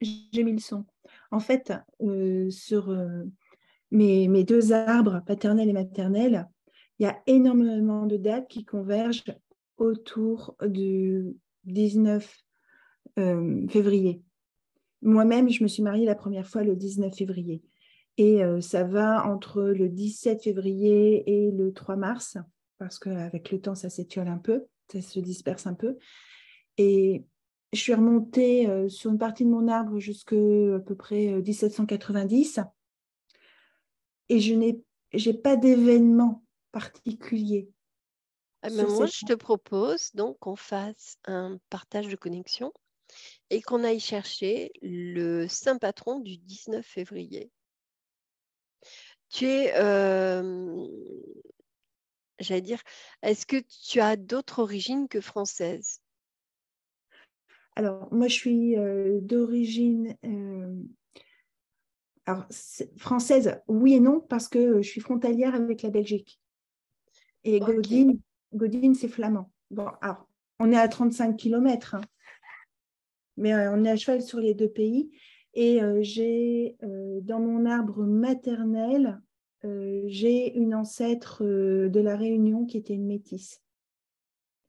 J'ai mis le son. En fait, sur mes deux arbres, paternel et maternel, il y a énormément de dates qui convergent autour du 19 février. Moi-même, je me suis mariée la première fois le 19 février. Et ça va entre le 17 février et le 3 mars, parce qu'avec le temps, ça s'étiole un peu, ça se disperse un peu. Et je suis remontée sur une partie de mon arbre jusqu'à à peu près 1790. Et je n'ai pas d'événement particulier. Moi, je te propose donc qu'on fasse un partage de connexion et qu'on aille chercher le saint patron du 19 février. Tu es, j'allais dire, est-ce que tu as d'autres origines que françaises? Alors, moi, je suis d'origine française, oui et non, parce que je suis frontalière avec la Belgique. Et Okay. Godine, c'est flamand. Bon, alors, on est à 35 km, hein, mais on est à cheval sur les deux pays. Et j'ai dans mon arbre maternel, j'ai une ancêtre de la Réunion qui était une métisse.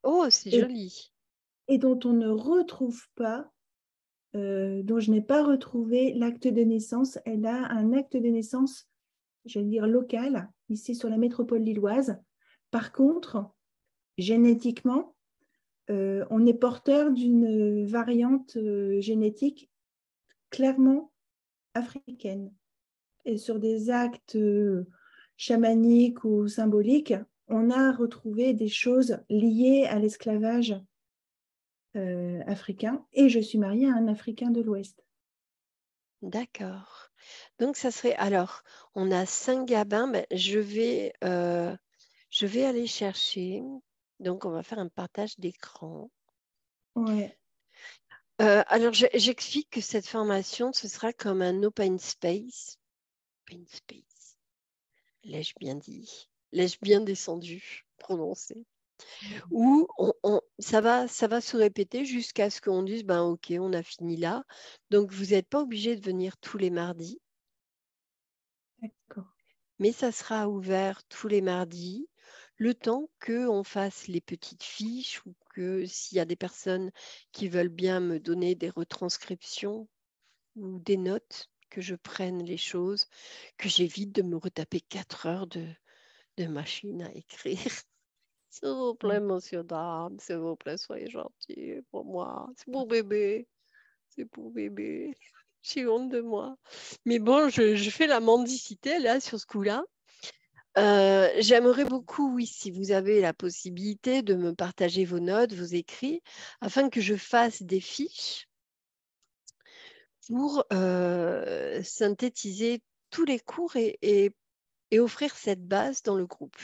Oh, c'est joli. Et dont on ne retrouve pas, dont je n'ai pas retrouvé l'acte de naissance. Elle a un acte de naissance, j'allais dire local, ici sur la métropole lilloise. Par contre, génétiquement, on est porteur d'une variante génétique clairement africaine. Et sur des actes chamaniques ou symboliques, on a retrouvé des choses liées à l'esclavage africain. Et je suis mariée à un Africain de l'Ouest. D'accord. Donc, ça serait... Alors, on a Saint-Gabin. Je vais aller chercher. Donc, on va faire un partage d'écran. Ouais. Alors, j'explique que cette formation, ce sera comme un open space. Open space. L'ai-je bien dit? L'ai-je bien descendu, prononcé? Où ça va se répéter jusqu'à ce qu'on dise, OK, on a fini là. Donc, vous n'êtes pas obligé de venir tous les mardis. D'accord. Mais ça sera ouvert tous les mardis, le temps qu'on fasse les petites fiches ou que s'il y a des personnes qui veulent bien me donner des retranscriptions ou des notes, que je prenne les choses, que j'évite de me retaper 4 heures de machine à écrire. S'il vous plaît, monsieur, dame, s'il vous plaît, soyez gentil pour moi. C'est pour bébé. C'est pour bébé. J'ai honte de moi. Mais bon, je fais la mendicité là sur ce coup-là. J'aimerais beaucoup, oui, si vous avez la possibilité de me partager vos notes, vos écrits, afin que je fasse des fiches pour synthétiser tous les cours et offrir cette base dans le groupe.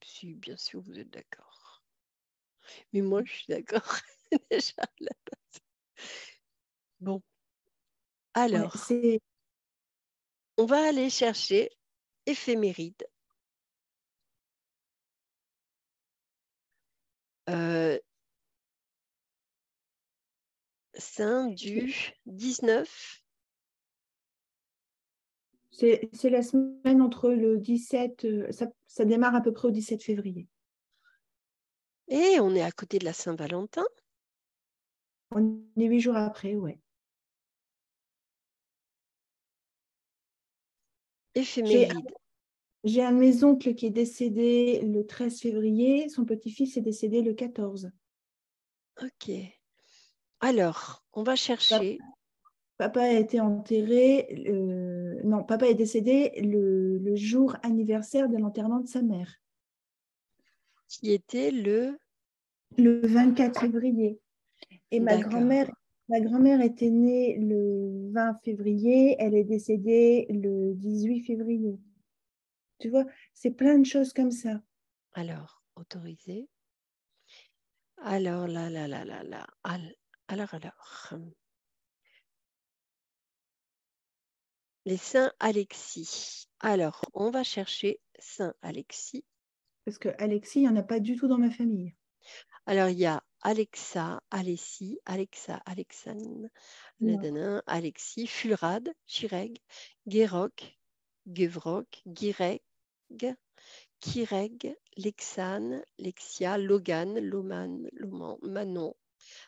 Si bien sûr vous êtes d'accord. Mais moi, je suis d'accord déjà à la base. Bon, Ouais, alors, c'est on va aller chercher éphéméride. Saint du 19. c'est la semaine entre le 17, ça démarre à peu près au 17 février. Et on est à côté de la Saint-Valentin. On est 8 jours après, ouais. Éphéméride. J'ai un de mes oncles qui est décédé le 13 février, son petit-fils est décédé le 14. Ok. Alors, on va chercher. Papa a été enterré, non, papa est décédé le jour anniversaire de l'enterrement de sa mère, Qui était le... le 24 février. Et D'accord. ma grand-mère était née le 20 février, elle est décédée le 18 février. Tu vois, c'est plein de choses comme ça. Alors, autorisé. Alors, là. Alors. Les saints Alexis. Alors, on va chercher Saint Alexis. Parce que Alexis, il n'y en a pas du tout dans ma famille. Alors, il y a Alexa, Alessi, Alexa, Alexane, Non. Alexis, Fulrad, Chireg, Guéroc, Guevroc, Guireg, Kireg, Lexane, Lexia, Logan, Loman,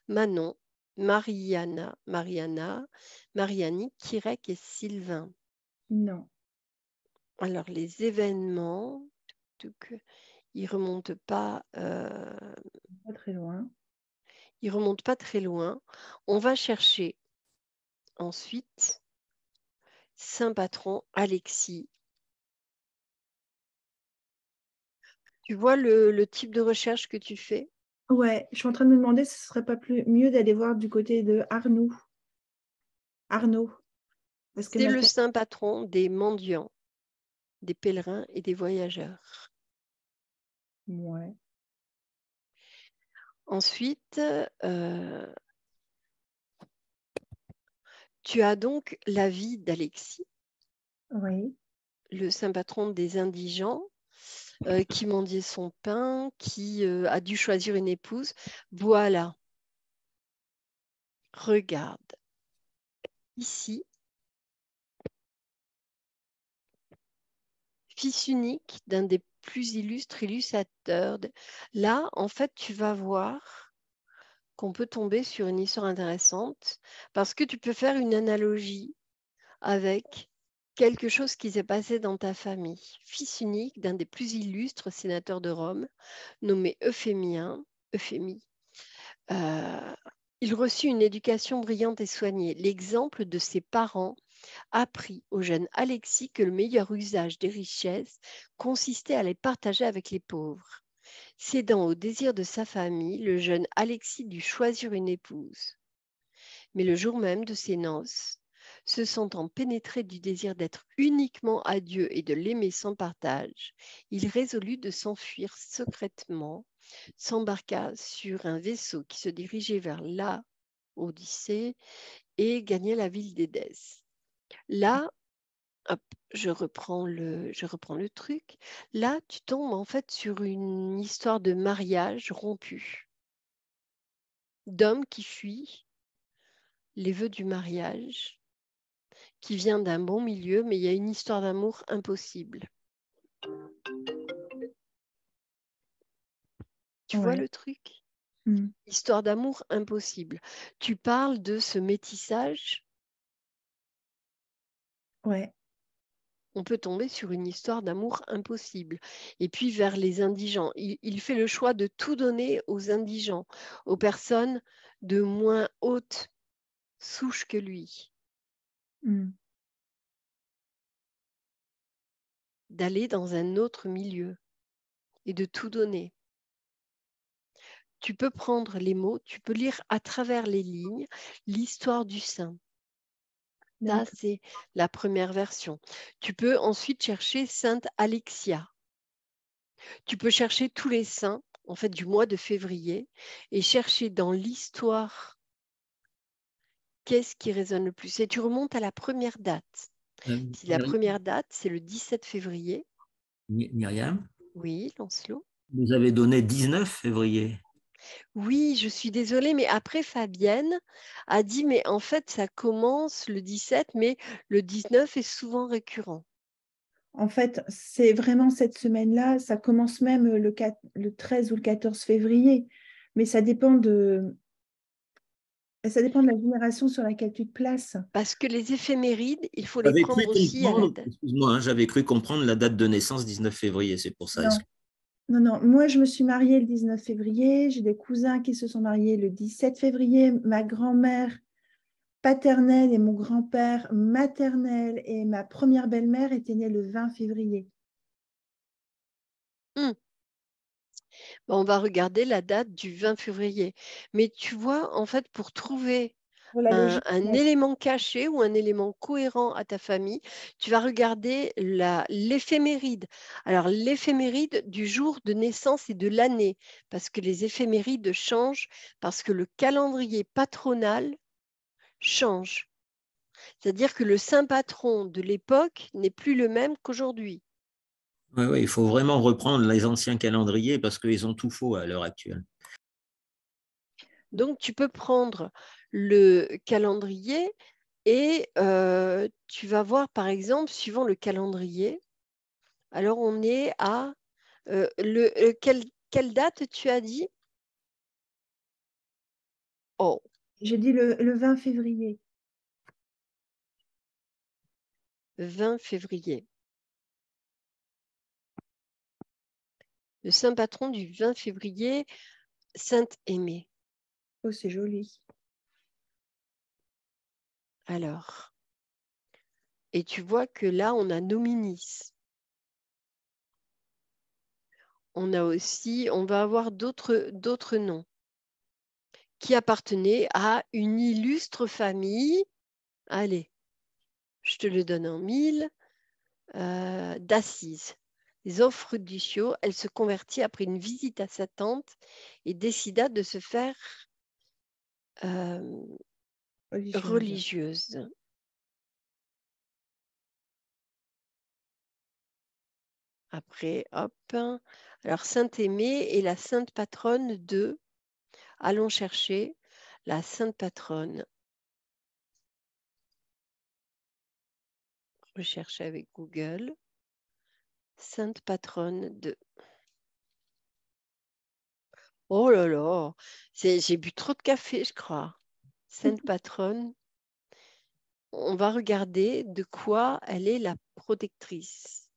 Manon, Mariana, Mariani, Kirek et Sylvain. Non. Alors, les événements, ils remontent pas. Pas très loin. Ils remontent pas très loin. On va chercher ensuite Saint Patron Alexis. Tu vois le type de recherche que tu fais? Ouais, je suis en train de me demander si ce serait pas mieux d'aller voir du côté de Arnoux. Arnaud. Parce que C'est ma le famille. saint patron des mendiants, des pèlerins et des voyageurs. Ouais. Ensuite, tu as donc la vie d'Alexis, Oui. le saint patron des indigents, qui mendiait son pain, qui a dû choisir une épouse. Voilà. Regarde. Ici, fils unique d'un des plus illustres illustrateurs. Là, en fait, tu vas voir qu'on peut tomber sur une histoire intéressante parce que tu peux faire une analogie avec quelque chose qui s'est passé dans ta famille. Fils unique d'un des plus illustres sénateurs de Rome, nommé Euphémie. Il reçut une éducation brillante et soignée. L'exemple de ses parents apprit au jeune Alexis que le meilleur usage des richesses consistait à les partager avec les pauvres. Cédant au désir de sa famille, le jeune Alexis dut choisir une épouse. Mais le jour même de ses noces, se sentant pénétré du désir d'être uniquement à Dieu et de l'aimer sans partage, il résolut de s'enfuir secrètement, s'embarqua sur un vaisseau qui se dirigeait vers la Odyssée et gagna la ville d'Édesse. Là, hop, je reprends le truc. Là, tu tombes en fait sur une histoire de mariage rompu, d'homme qui fuit les vœux du mariage, qui vient d'un bon milieu, mais il y a une histoire d'amour impossible. Tu vois Ouais. le truc? Mm. Histoire d'amour impossible. Tu parles de ce métissage. Ouais. On peut tomber sur une histoire d'amour impossible. Et puis vers les indigents, il fait le choix de tout donner aux indigents, aux personnes de moins haute souche que lui. Mm. d'aller dans un autre milieu et de tout donner. Tu peux prendre les mots, tu peux lire à travers les lignes l'histoire du saint. Ça, D'accord. c'est la première version. Tu peux ensuite chercher Sainte Alexia. Tu peux chercher tous les saints, en fait, du mois de février, et chercher dans l'histoire qu'est-ce qui résonne le plus. Et tu remontes à la première date. Si la première date, c'est le 17 février. Myriam, Oui, Lancelot. vous avez donné 19 février. Oui, je suis désolée, mais après, Fabienne a dit, mais en fait, ça commence le 17, mais le 19 est souvent récurrent. En fait, c'est vraiment cette semaine-là, ça commence même le 13 ou le 14 février, mais ça dépend de la génération sur laquelle tu te places. Parce que les éphémérides, il faut les J'avais cru prendre aussi à la comprendre, date. excuse-moi, hein, j'avais cru comprendre la date de naissance 19 février, c'est pour ça. Non. Non, non, moi je me suis mariée le 19 février, j'ai des cousins qui se sont mariés le 17 février, ma grand-mère paternelle et mon grand-père maternel et ma première belle-mère étaient nés le 20 février. On va regarder la date du 20 février. Mais tu vois, en fait, pour trouver Pour la logique, un élément caché ou un élément cohérent à ta famille, tu vas regarder l'éphéméride. Alors, l'éphéméride du jour de naissance et de l'année, parce que les éphémérides changent, parce que le calendrier patronal change. C'est-à-dire que le saint patron de l'époque n'est plus le même qu'aujourd'hui. Ouais, il faut vraiment reprendre les anciens calendriers parce qu'ils ont tout faux à l'heure actuelle. Donc, tu peux prendre le calendrier et tu vas voir, par exemple, suivant le calendrier, alors on est à quelle date tu as dit? Oh, j'ai dit le 20 février. 20 février. Le saint patron du 20 février, Sainte Aimée. Oh, c'est joli. Alors, et tu vois que là, on a Nominis. On a aussi, on va avoir d'autres noms qui appartenaient à une illustre famille. Allez, je te le donne en 1000. d'Assise. Les offres du Cieux, elle se convertit après une visite à sa tante et décida de se faire religieuse. Après, hop. Alors, Sainte Aimée est la sainte patronne de... Allons chercher la sainte patronne. Rechercher avec Google. Sainte patronne de... Oh là là, j'ai bu trop de café, je crois. Sainte patronne. On va regarder de quoi elle est la protectrice.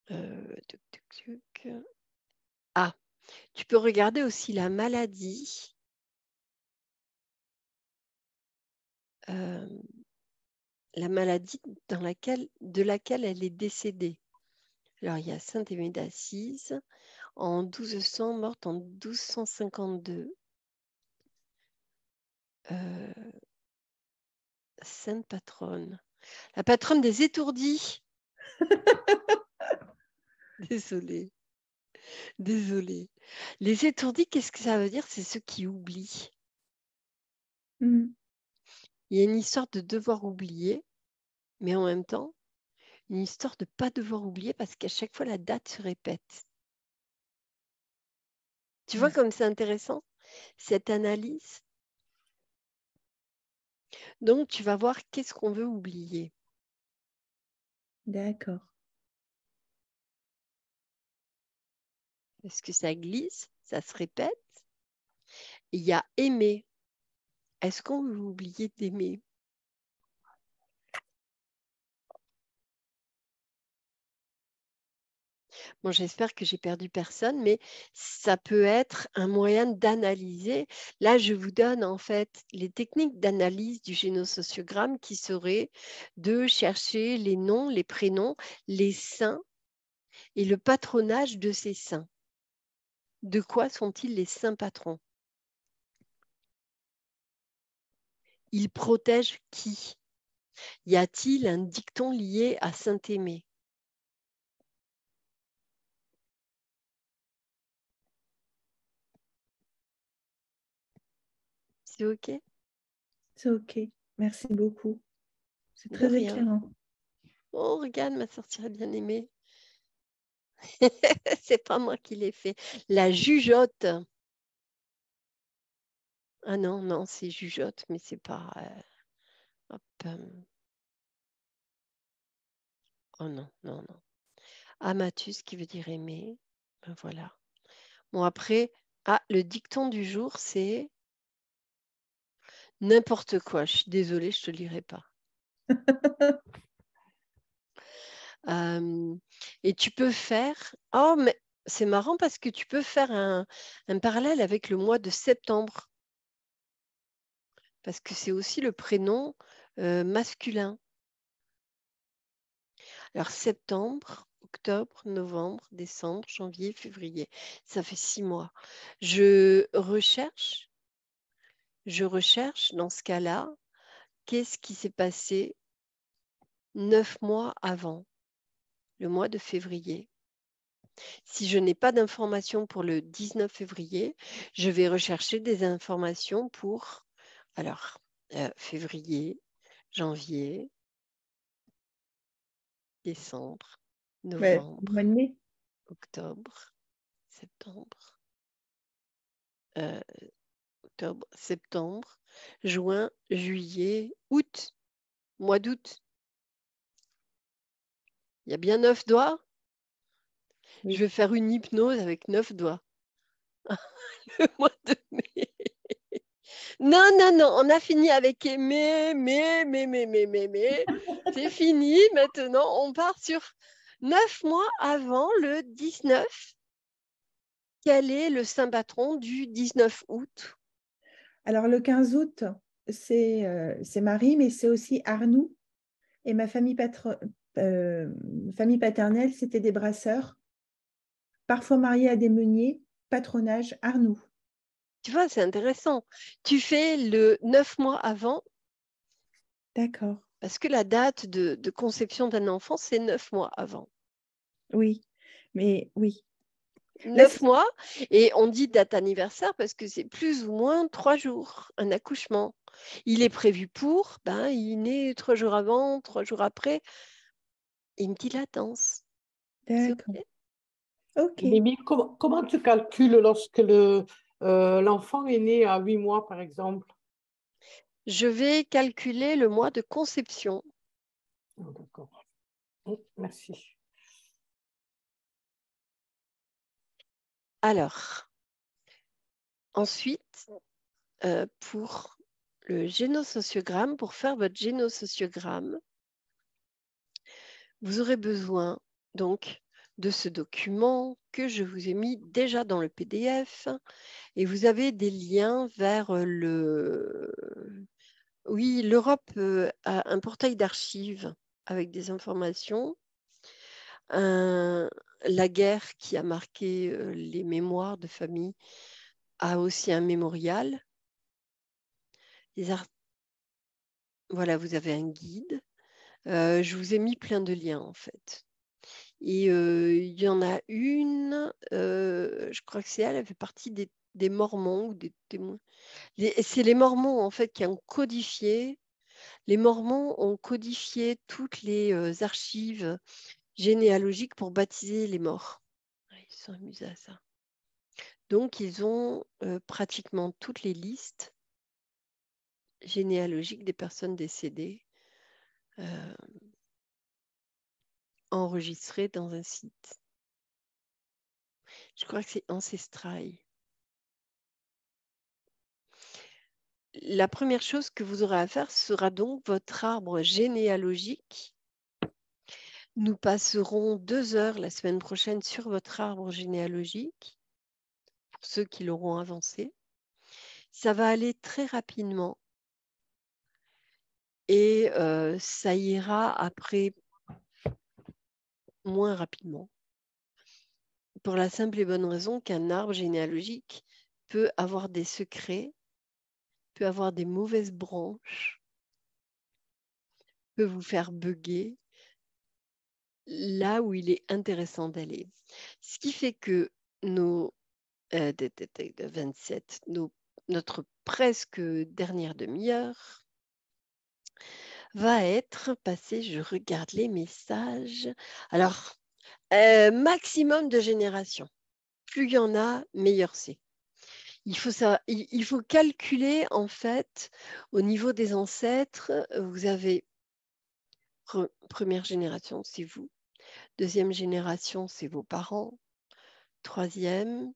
Tuc, tuc, tuc. Ah, tu peux regarder aussi la maladie. La maladie de laquelle elle est décédée. Alors, il y a Sainte Aimée d'Assise, en 1200, morte en 1252. Sainte patronne. La patronne des étourdis. Désolée. Désolée. Les étourdis, qu'est-ce que ça veut dire? C'est ceux qui oublient. Mm. Il y a une histoire de devoir oublier, mais en même temps, une histoire de ne pas devoir oublier parce qu'à chaque fois, la date se répète. Tu vois comme c'est intéressant, cette analyse? Donc, tu vas voir qu'est-ce qu'on veut oublier. D'accord. Est-ce que ça glisse? Ça se répète? Il y a aimer. Est-ce qu'on veut oublier d'aimer? Bon, j'espère que j'ai perdu personne, mais ça peut être un moyen d'analyser. Là, je vous donne en fait les techniques d'analyse du génosociogramme qui seraient de chercher les noms, les prénoms, les saints et le patronage de ces saints. De quoi sont-ils les saints patrons? Ils protègent qui? Y a-t-il un dicton lié à Saint-Aimé? C'est OK? C'est OK. Merci beaucoup. C'est De très rien. éclairant. Oh, regarde, ma sorcière bien aimée. C'est pas moi qui l'ai fait. La jugeote. Ah non, non, c'est jugeote, mais c'est pas... hop, oh non, non, non. Amatus qui veut dire aimer. Ben voilà. Bon, après, le dicton du jour, c'est n'importe quoi. Je suis désolée, je ne te lirai pas. Et tu peux faire... Oh, mais c'est marrant parce que tu peux faire un parallèle avec le mois de septembre. Parce que c'est aussi le prénom masculin. Alors, septembre, octobre, novembre, décembre, janvier, février. Ça fait 6 mois. Je recherche dans ce cas-là, qu'est-ce qui s'est passé 9 mois avant, le mois de février. Si je n'ai pas d'informations pour le 19 février, je vais rechercher des informations pour février, janvier, décembre, Ouais, le mois de novembre, mai. octobre, septembre, octobre, septembre, juin, juillet, août, mois d'août. Il y a bien 9 doigts. Oui. Je vais faire une hypnose avec 9 doigts. Le mois de mai. Non, non, non, on a fini avec mais. C'est fini. Maintenant, on part sur 9 mois avant le 19. Quel est le saint patron du 19 août? Alors, le 15 août, c'est Marie, mais c'est aussi Arnoux. Et ma famille paternelle, c'était des brasseurs, parfois mariés à des meuniers, patronage Arnoux. Tu vois, c'est intéressant. Tu fais le 9 mois avant. D'accord. Parce que la date de conception d'un enfant, c'est 9 mois avant. Oui, mais oui. 9 mois, et on dit date anniversaire parce que c'est plus ou moins 3 jours, un accouchement. Il est prévu pour, il naît 3 jours avant, 3 jours après. Une petite latence. D'accord. Ok. Mimi, comment tu calcules lorsque l'enfant est né à 8 mois, par exemple? Je vais calculer le mois de conception. Oh, d'accord. Merci. Alors, ensuite, pour le génosociogramme, pour faire votre génosociogramme, vous aurez besoin donc de ce document que je vous ai mis déjà dans le PDF et vous avez des liens vers l'Europe a un portail d'archives avec des informations. La guerre qui a marqué les mémoires de famille a aussi un mémorial. Voilà, vous avez un guide. Je vous ai mis plein de liens en fait. Et il y en a une, je crois que c'est elle fait partie des Mormons ou des témoins. C'est les Mormons en fait qui ont codifié. Les Mormons ont codifié toutes les archives généalogiques pour baptiser les morts. Ils se sont amusés à ça. Donc, ils ont pratiquement toutes les listes généalogiques des personnes décédées enregistrées dans un site. Je crois que c'est Ancestral. La première chose que vous aurez à faire sera donc votre arbre généalogique Nous passerons 2 heures la semaine prochaine sur votre arbre généalogique, pour ceux qui l'auront avancé. Ça va aller très rapidement et ça ira après moins rapidement. Pour la simple et bonne raison qu'un arbre généalogique peut avoir des secrets, peut avoir des mauvaises branches, peut vous faire bugger là où il est intéressant d'aller. Ce qui fait que nos 27, notre presque dernière demi-heure va être passée, je regarde les messages. Alors, maximum de générations. Plus il y en a, meilleur c'est. Il faut calculer, en fait, au niveau des ancêtres, vous avez première génération, c'est vous. Deuxième génération, c'est vos parents. Troisième,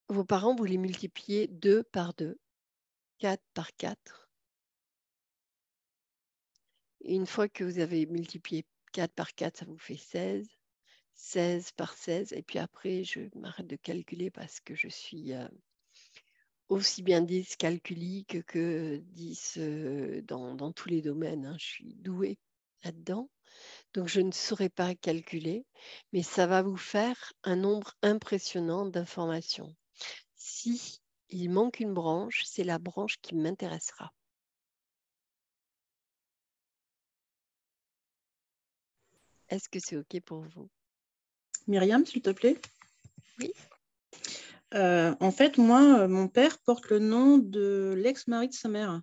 vos parents, vous les multipliez 2 par 2, 4 par 4. Et une fois que vous avez multiplié 4 par 4, ça vous fait 16. 16 par 16. Et puis après, je m'arrête de calculer parce que je suis aussi bien dyscalculique que 10 dans tous les domaines. Hein. Je suis douée là-dedans. Donc, je ne saurais pas calculer, mais ça va vous faire un nombre impressionnant d'informations. Si il manque une branche, c'est la branche qui m'intéressera. Est-ce que c'est OK pour vous? Myriam, s'il te plaît. Oui. En fait, moi, mon père porte le nom de l'ex-mari de sa mère.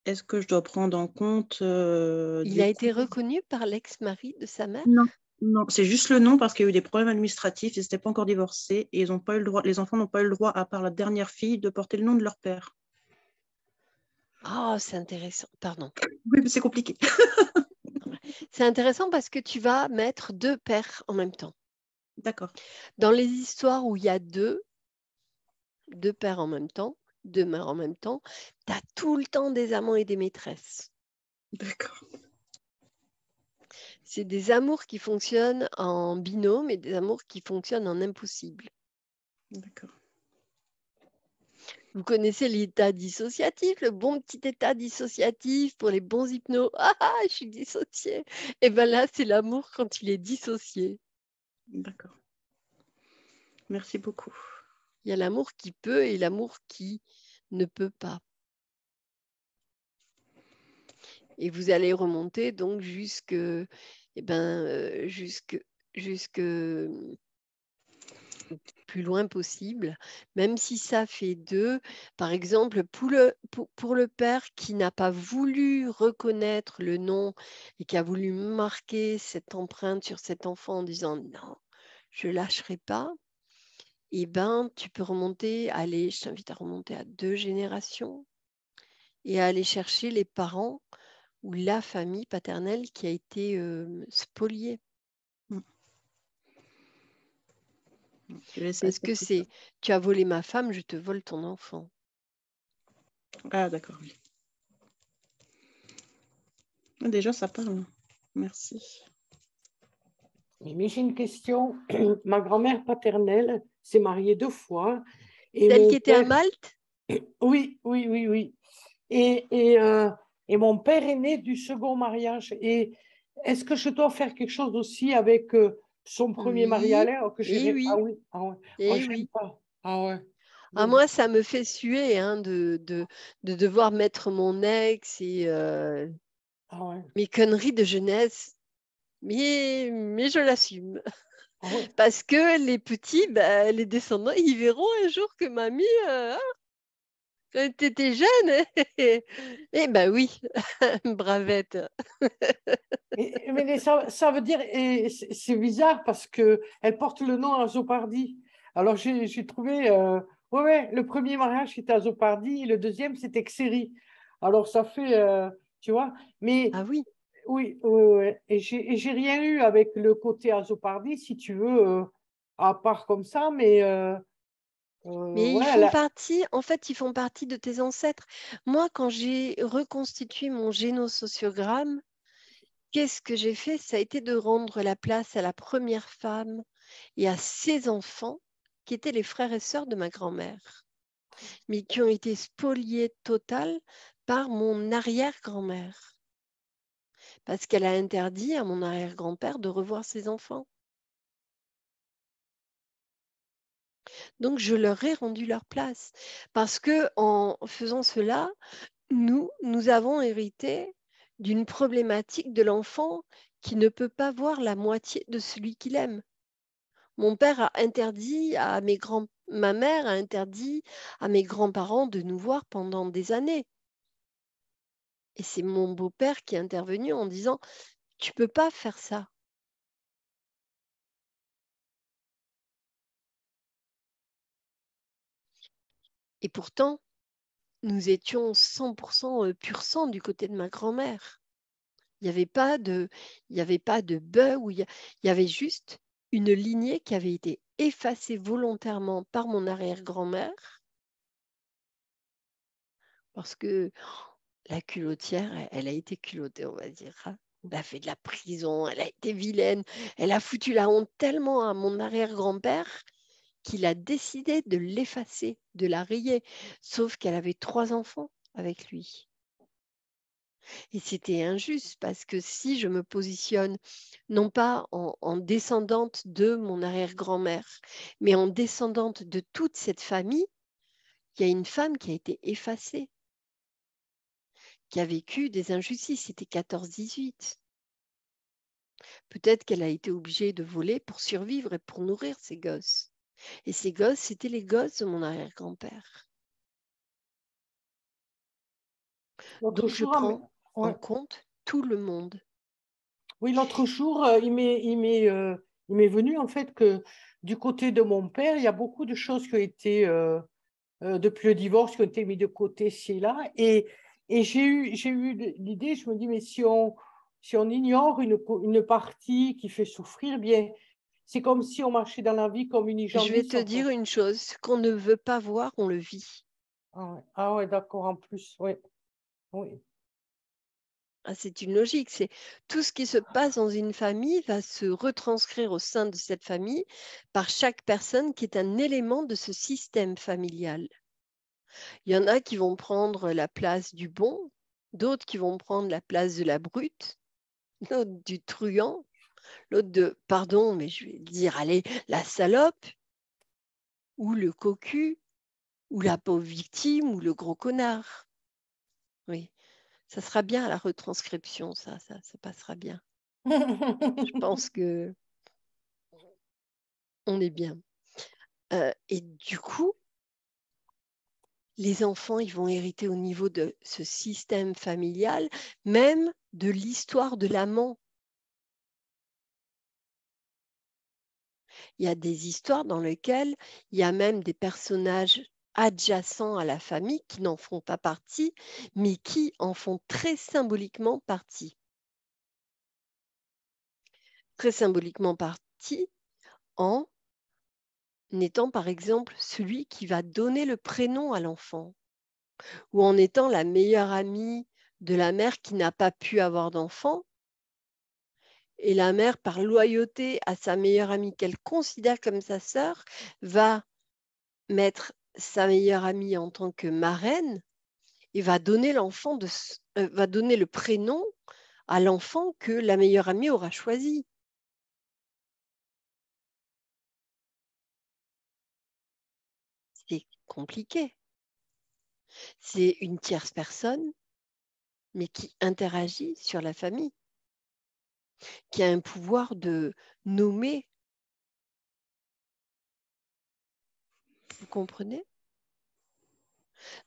Est-ce que je dois prendre en compte Il a été reconnu par l'ex-mari de sa mère? Non, non, c'est juste le nom parce qu'il y a eu des problèmes administratifs, ils n'étaient pas encore divorcés et ils n'ont pas eu le droit, les enfants n'ont pas eu le droit, à part la dernière fille, de porter le nom de leur père. Ah, c'est intéressant. Pardon. Oui, mais c'est compliqué. C'est intéressant parce que tu vas mettre 2 pères en même temps. D'accord. Dans les histoires où il y a 2 pères en même temps, 2 mères en même temps, tu as tout le temps des amants et des maîtresses. D'accord. C'est des amours qui fonctionnent en binôme et des amours qui fonctionnent en impossible. D'accord. Vous connaissez l'état dissociatif, le bon petit état dissociatif pour les bons hypnos. Ah, je suis dissociée. Et bien là, c'est l'amour quand il est dissocié. D'accord. Merci beaucoup. Il y a l'amour qui peut et l'amour qui ne peut pas. Et vous allez remonter donc jusque plus loin possible, même si ça fait 2. Par exemple, pour le père qui n'a pas voulu reconnaître le nom et qui a voulu marquer cette empreinte sur cet enfant en disant non, je ne lâcherai pas, eh ben, tu peux remonter, je t'invite à remonter à 2 générations et à aller chercher les parents ou la famille paternelle qui a été spoliée. Parce que c'est, tu as volé ma femme, je te vole ton enfant. Ah, d'accord. Déjà, ça parle. Merci. Mais j'ai une question. Ma grand-mère paternelle s'est mariée 2 fois. Et Celle mon qui était à père... Malte? Oui. Et mon père est né du second mariage. Et est-ce que je dois faire quelque chose aussi avec son premier mariage que et oui. Ah oui, ah ouais. Et J'aime oui. pas. Ah ouais. Ah, moi, ça me fait suer hein, de devoir mettre mon ex et mes conneries de jeunesse. Mais je l'assume. Ah ouais. Parce que les petits, les descendants, ils verront un jour que mamie, quand tu étais jeune, eh ben oui, bravette. Mais ça veut dire, et c'est bizarre parce qu'elle porte le nom Azopardi. Alors j'ai trouvé, ouais, le premier mariage c'était Azopardi, et le deuxième c'était Xéri. Alors ça fait, tu vois, mais Ah oui. oui, et j'ai rien eu avec le côté Azopardi, si tu veux, à part comme ça, mais Mais ouais, ils font partie de tes ancêtres. Moi, quand j'ai reconstitué mon génosociogramme, qu'est-ce que j'ai fait? Ça a été de rendre la place à la première femme et à ses enfants, qui étaient les frères et sœurs de ma grand-mère, mais qui ont été spoliés total par mon arrière-grand-mère, parce qu'elle a interdit à mon arrière-grand-père de revoir ses enfants. Donc, je leur ai rendu leur place, parce que en faisant cela, nous avons hérité d'une problématique de l'enfant qui ne peut pas voir la moitié de celui qu'il aime. Mon père a interdit à ma mère a interdit à mes grands-parents de nous voir pendant des années. Et c'est mon beau-père qui est intervenu en disant « Tu peux pas faire ça ». Et pourtant, nous étions 100% pur sang du côté de ma grand-mère. Il n'y avait pas de bug, il y avait juste une lignée qui avait été effacée volontairement par mon arrière-grand-mère, parce que la culottière, elle a été culottée, on va dire. Hein. Elle a fait de la prison, elle a été vilaine, elle a foutu la honte tellement à mon arrière-grand-père qu'il a décidé de l'effacer, de la rayer, sauf qu'elle avait 3 enfants avec lui. Et c'était injuste parce que si je me positionne non pas en descendante de mon arrière-grand-mère, mais en descendante de toute cette famille, il y a une femme qui a été effacée, qui a vécu des injustices. C'était 14-18. Peut-être qu'elle a été obligée de voler pour survivre et pour nourrir ses gosses. Et ces gosses, c'était les gosses de mon arrière-grand-père. Donc, je prends en compte tout le monde. Oui, l'autre jour, il m'est venu en fait que du côté de mon père, il y a beaucoup de choses qui ont été, depuis le divorce, qui ont été mises de côté ci et là. Et j'ai eu l'idée, je me dis, mais si on ignore une partie qui fait souffrir, bien, c'est comme si on marchait dans la vie comme une Je vais te dire une chose, ce qu'on ne veut pas voir, on le vit. Ah ouais, d'accord, en plus, oui. Ah, c'est une logique, c'est tout ce qui se passe dans une famille va se retranscrire au sein de cette famille par chaque personne qui est un élément de ce système familial. Il y en a qui vont prendre la place du bon, d'autres qui vont prendre la place de la brute, d'autres du truand, l'autre de, pardon, mais je vais dire, allez, la salope, ou le cocu, ou la pauvre victime, ou le gros connard. Oui, ça sera bien à la retranscription, ça passera bien. Je pense que on est bien. Et du coup, les enfants, ils vont hériter au niveau de ce système familial, même de l'histoire de l'amant. Il y a des histoires dans lesquelles il y a même des personnages adjacents à la famille qui n'en font pas partie, mais qui en font très symboliquement partie. Très symboliquement partie en étant par exemple celui qui va donner le prénom à l'enfant, ou en étant la meilleure amie de la mère qui n'a pas pu avoir d'enfant, et la mère, par loyauté à sa meilleure amie qu'elle considère comme sa sœur, va mettre sa meilleure amie en tant que marraine et va donner le prénom à l'enfant que la meilleure amie aura choisi. C'est compliqué. C'est une tierce personne, mais qui interagit sur la famille, qui a un pouvoir de nommer. Vous comprenez?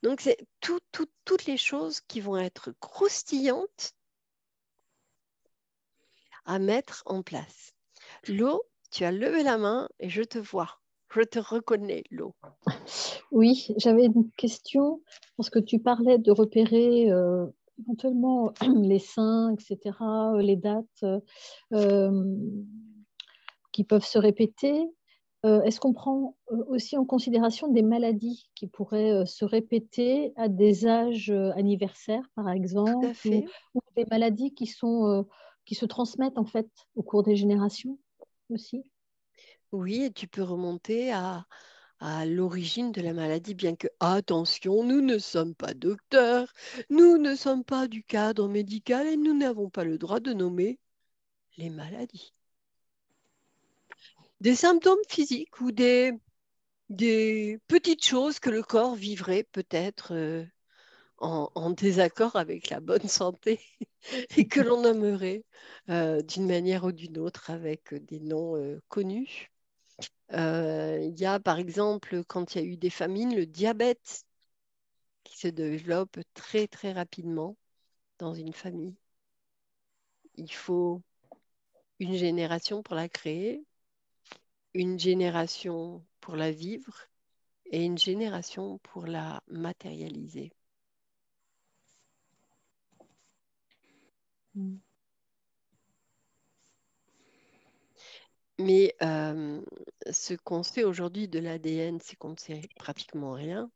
Donc, c'est toutes les choses qui vont être croustillantes à mettre en place. Lo, tu as levé la main et je te vois. Je te reconnais, Lo. Oui, j'avais une question parce que tu parlais de repérer éventuellement les saints, etc., les dates qui peuvent se répéter. Est-ce qu'on prend aussi en considération des maladies qui pourraient se répéter à des âges anniversaires, par exemple, ou des maladies qui sont qui se transmettent en fait au cours des générations aussi. Oui, et tu peux remonter à l'origine de la maladie, bien que, attention, nous ne sommes pas docteurs, nous ne sommes pas du cadre médical et nous n'avons pas le droit de nommer les maladies. Des symptômes physiques ou des petites choses que le corps vivrait peut-être en désaccord avec la bonne santé et que l'on nommerait d'une manière ou d'une autre avec des noms connus. Il y a par exemple, quand il y a eu des famines, le diabète qui se développe très très rapidement dans une famille. Il faut une génération pour la créer, une génération pour la vivre et une génération pour la matérialiser. Mais ce qu'on sait aujourd'hui de l'ADN, c'est qu'on ne sait pratiquement rien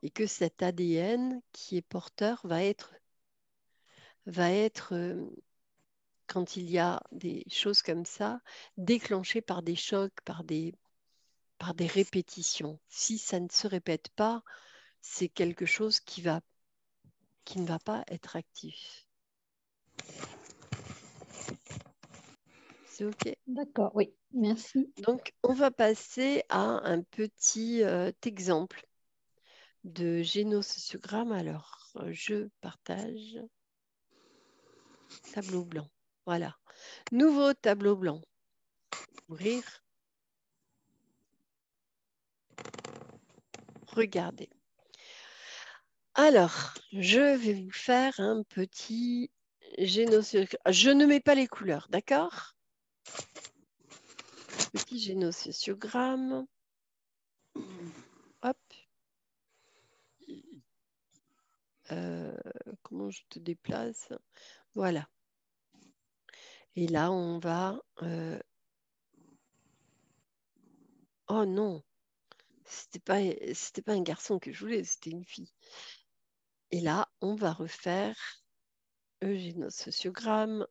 et que cet ADN qui est porteur va être quand il y a des choses comme ça, déclenché par des chocs, par des répétitions. Si ça ne se répète pas, c'est quelque chose qui ne va pas être actif. C'est OK? D'accord, oui, merci. Donc, on va passer à un petit exemple de génosociogramme. Alors, je partage tableau blanc. Voilà. Nouveau tableau blanc. Ouvrir. Regardez. Alors, je vais vous faire un petit génosociogramme. Je ne mets pas les couleurs, d'accord? Petit génosociogramme. Hop. Comment je te déplace? Voilà. Et là, on va... Oh non, c'était pas un garçon que je voulais, c'était une fille. Et là, on va refaire génosociogramme.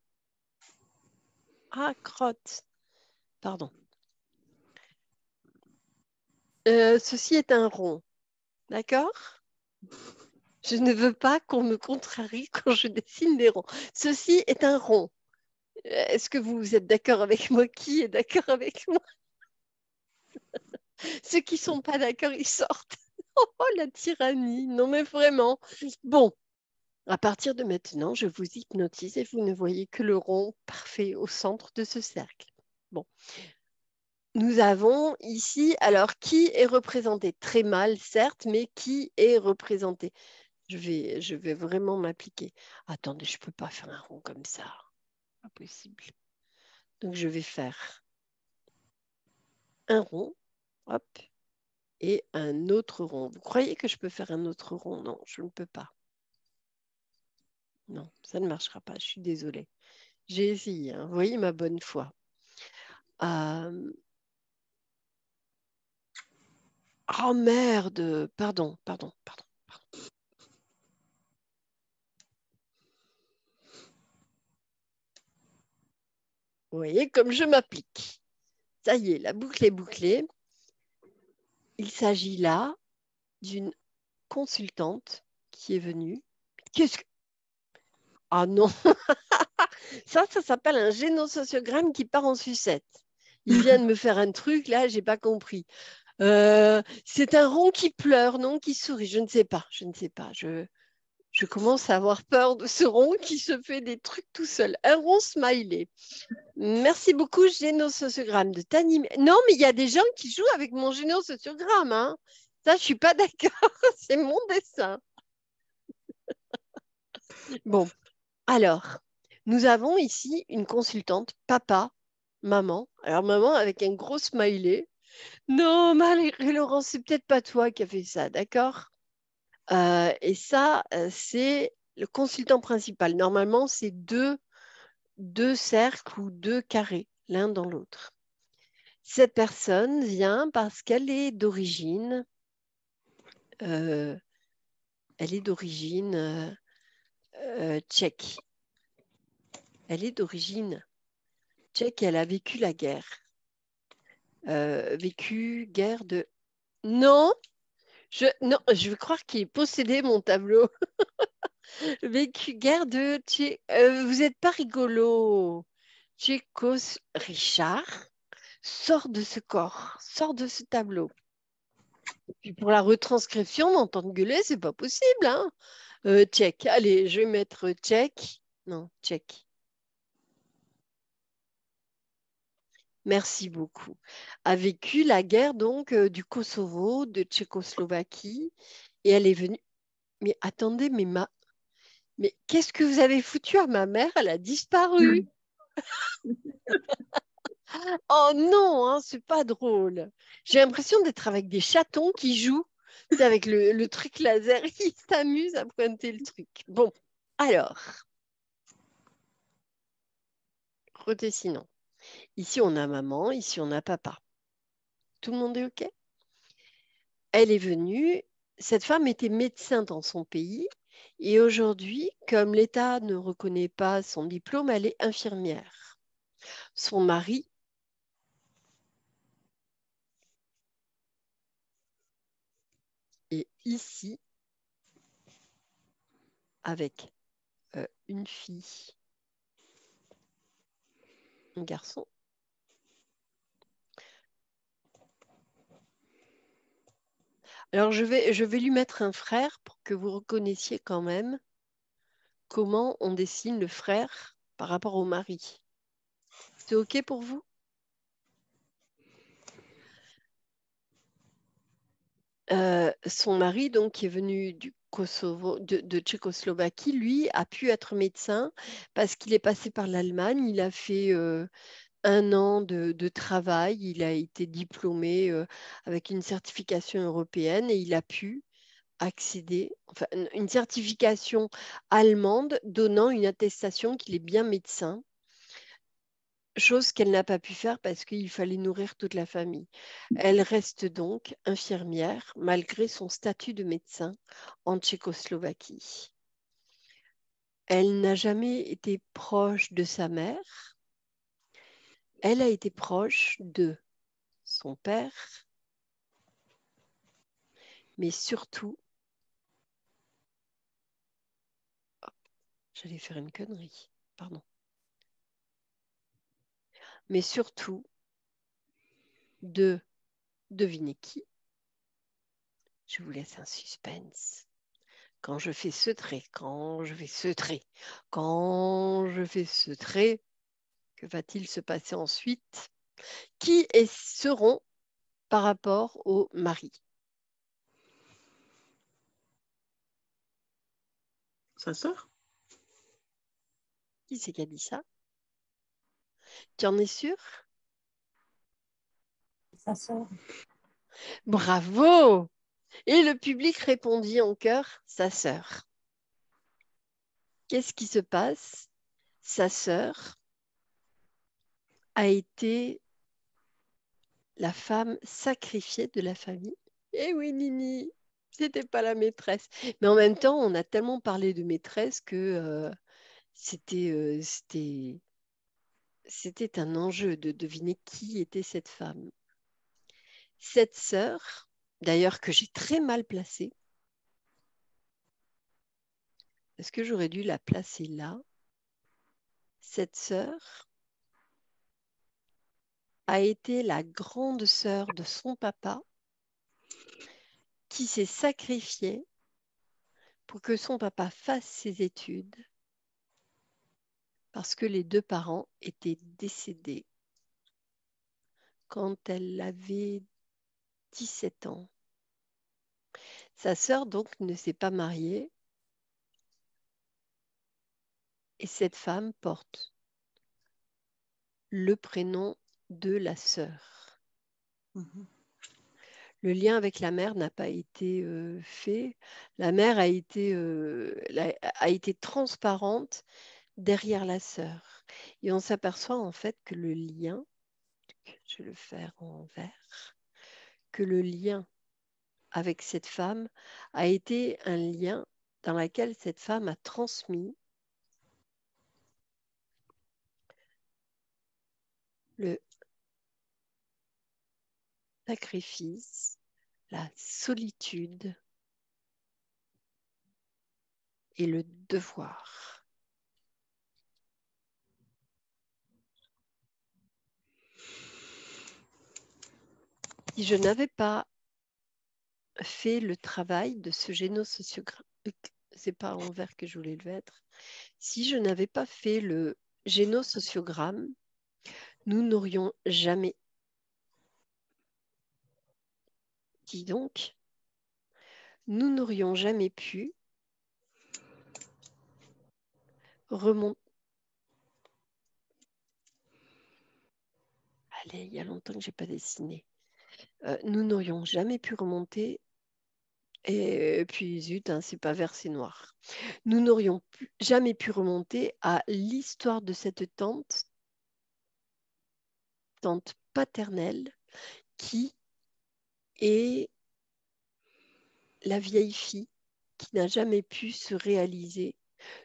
Ah, crotte. Pardon. Ceci est un rond. D'accord? Je ne veux pas qu'on me contrarie quand je dessine des ronds. Ceci est un rond. Est-ce que vous êtes d'accord avec moi? Qui est d'accord avec moi? Ceux qui ne sont pas d'accord, ils sortent. Oh, la tyrannie. Non, mais vraiment. Bon, à partir de maintenant, je vous hypnotise et vous ne voyez que le rond parfait au centre de ce cercle. Bon. Nous avons ici, alors, qui est représenté? Très mal, certes, mais qui est représenté? Je vais vraiment m'appliquer. Attendez, je ne peux pas faire un rond comme ça. Pas possible. Donc, je vais faire un rond, hop, et un autre rond. Vous croyez que je peux faire un autre rond? Non, je ne peux pas. Non, ça ne marchera pas, je suis désolée. J'ai essayé, hein. Vous voyez ma bonne foi. Oh merde, pardon. Vous voyez comme je m'applique. Ça y est, la boucle est bouclée. Il s'agit là d'une consultante qui est venue. Qu'est-ce que... Ah non, ça s'appelle un génosociogramme qui part en sucette. Il vient de me faire un truc, là, j'ai pas compris. C'est un rond qui pleure, non, qui sourit. Je ne sais pas. Je commence à avoir peur de ce rond qui se fait des trucs tout seul. Un rond smiley. Merci beaucoup, génosociogramme de Tani. Non, mais il y a des gens qui jouent avec mon génosociogramme. Hein. Ça, je suis pas d'accord. C'est mon dessin. Bon, alors, nous avons ici une consultante, papa, maman. Alors, maman avec un gros smiley. Non, Marie-Laurence, c'est peut-être pas toi qui as fait ça, d'accord? Et ça, c'est le consultant principal. Normalement, c'est deux cercles ou deux carrés, l'un dans l'autre. Cette personne vient parce qu'elle est d'origine, tchèque. Elle est d'origine tchèque et elle a vécu la guerre. Vécu guerre de... Non, non, je veux croire qu'il possédait mon tableau. Vécu guerre de... vous n'êtes pas rigolo. Tchécos Richard, sors de ce corps, sors de ce tableau. Puis pour la retranscription, m'entendre gueuler, c'est pas possible, hein. Tchèque, allez, je vais mettre tchèque. Non, tchèque. Merci beaucoup. A vécu la guerre donc du Kosovo, de Tchécoslovaquie, et elle est venue. Mais attendez, mais qu'est-ce que vous avez foutu à ma mère? Elle a disparu. Oh non, hein, c'est pas drôle. J'ai l'impression d'être avec des chatons qui jouent, tu sais, avec le truc laser, ils s'amusent à pointer le truc. Bon, alors, redessinons. Ici, on a maman, ici, on a papa. Tout le monde est OK? Elle est venue, cette femme était médecin dans son pays, et aujourd'hui, comme l'État ne reconnaît pas son diplôme, elle est infirmière. Son mari est ici avec une fille, un garçon. Alors, je vais lui mettre un frère pour que vous reconnaissiez quand même comment on dessine le frère par rapport au mari. C'est OK pour vous? Son mari, donc, qui est venu du Kosovo, de Tchécoslovaquie, lui, a pu être médecin parce qu'il est passé par l'Allemagne. Il a fait 1 an de travail. Il a été diplômé avec une certification européenne et il a pu accéder, enfin, une certification allemande donnant une attestation qu'il est bien médecin. Chose qu'elle n'a pas pu faire parce qu'il fallait nourrir toute la famille. Elle reste donc infirmière malgré son statut de médecin en Tchécoslovaquie. Elle n'a jamais été proche de sa mère. Elle a été proche de son père, mais surtout, j'allais faire une connerie, pardon, mais surtout de, devinez qui? Je vous laisse un suspense. Quand je fais ce trait, quand je fais ce trait, quand je fais ce trait, que va-t-il se passer ensuite? Qui seront par rapport au mari? Sa sœur? Qui c'est qui a dit ça? Tu en es sûr? Sa sœur. Bravo! Et le public répondit en chœur, sa sœur. Qu'est-ce qui se passe? Sa sœur a été la femme sacrifiée de la famille. Eh oui, Nini, c'était pas la maîtresse. Mais en même temps, on a tellement parlé de maîtresse que c'était un enjeu de deviner qui était cette femme. Cette sœur, d'ailleurs que j'ai très mal placée, est-ce que j'aurais dû la placer là? Cette sœur a été la grande sœur de son papa qui s'est sacrifiée pour que son papa fasse ses études parce que les 2 parents étaient décédés quand elle avait 17 ans. Sa sœur, donc, ne s'est pas mariée et cette femme porte le prénom de la sœur. Le lien avec la mère n'a pas été fait. La mère a été transparente derrière la sœur. Et on s'aperçoit en fait que le lien, je vais le faire en vert, que le lien avec cette femme a été un lien dans lequel cette femme a transmis le sacrifice, la solitude et le devoir. Si je n'avais pas fait le travail de ce génosociogramme, c'est pas envers que je voulais le mettre, si je n'avais pas fait le génosociogramme, nous n'aurions jamais, dis donc, nous n'aurions jamais pu remonter. Allez, il y a longtemps que je n'ai pas dessiné. Nous n'aurions jamais pu remonter. Et puis, zut, hein, c'est pas vert, c'est noir. Nous n'aurions jamais pu remonter à l'histoire de cette tante paternelle, qui est la vieille fille qui n'a jamais pu se réaliser,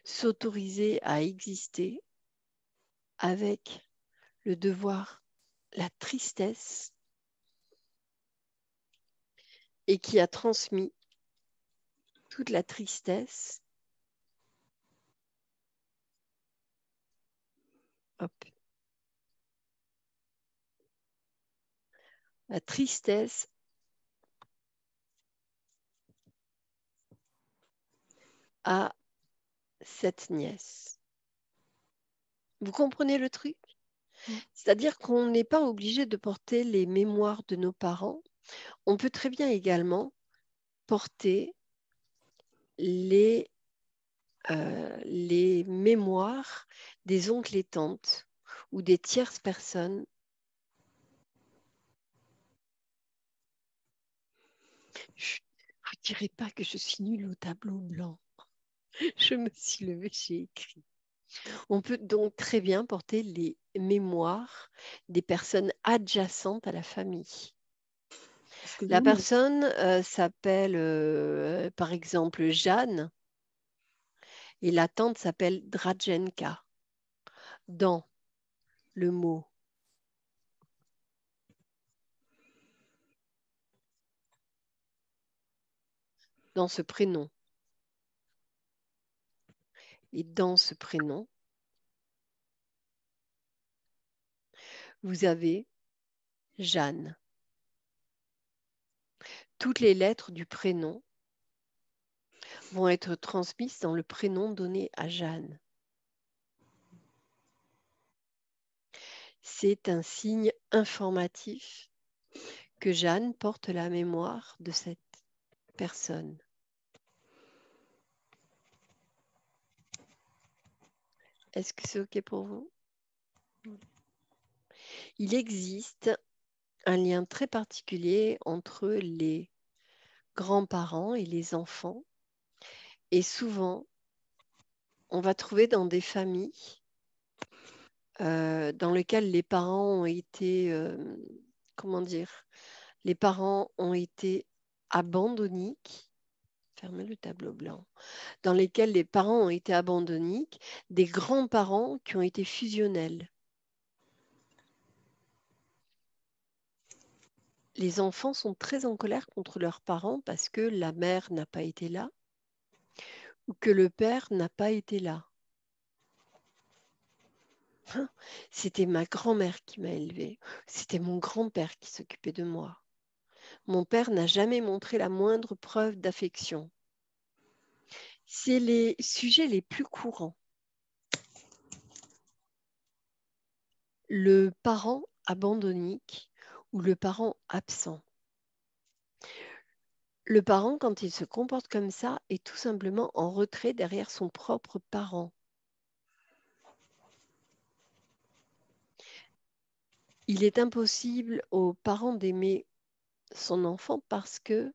s'autoriser à exister avec le devoir, la tristesse, et qui a transmis toute la tristesse. Hop. La tristesse à cette nièce. Vous comprenez le truc? C'est-à-dire qu'on n'est pas obligé de porter les mémoires de nos parents. On peut très bien également porter les mémoires des oncles et tantes ou des tierces personnes. Vous ne direz pas que je suis nulle au tableau blanc. Je me suis levée, j'ai écrit. On peut donc très bien porter les mémoires des personnes adjacentes à la famille. La personne s'appelle par exemple Jeanne et la tante s'appelle Draženka. Dans le mot dans ce prénom. Et dans ce prénom, vous avez Jeanne. Toutes les lettres du prénom vont être transmises dans le prénom donné à Jeanne. C'est un signe informatif que Jeanne porte la mémoire de cette personne. Est-ce que c'est OK pour vous? Il existe un lien très particulier entre les grands-parents et les enfants. Et souvent, on va trouver dans des familles dans lesquelles les parents ont été, comment dire, les parents ont été abandonniques. Fermez le tableau blanc. Dans lesquels les parents ont été abandonniques, des grands-parents qui ont été fusionnels. Les enfants sont très en colère contre leurs parents parce que la mère n'a pas été là ou que le père n'a pas été là. C'était ma grand-mère qui m'a élevée. C'était mon grand-père qui s'occupait de moi. Mon père n'a jamais montré la moindre preuve d'affection. C'est les sujets les plus courants. Le parent abandonnique ou le parent absent. Le parent, quand il se comporte comme ça, est tout simplement en retrait derrière son propre parent. Il est impossible aux parents d'aimer son enfant parce que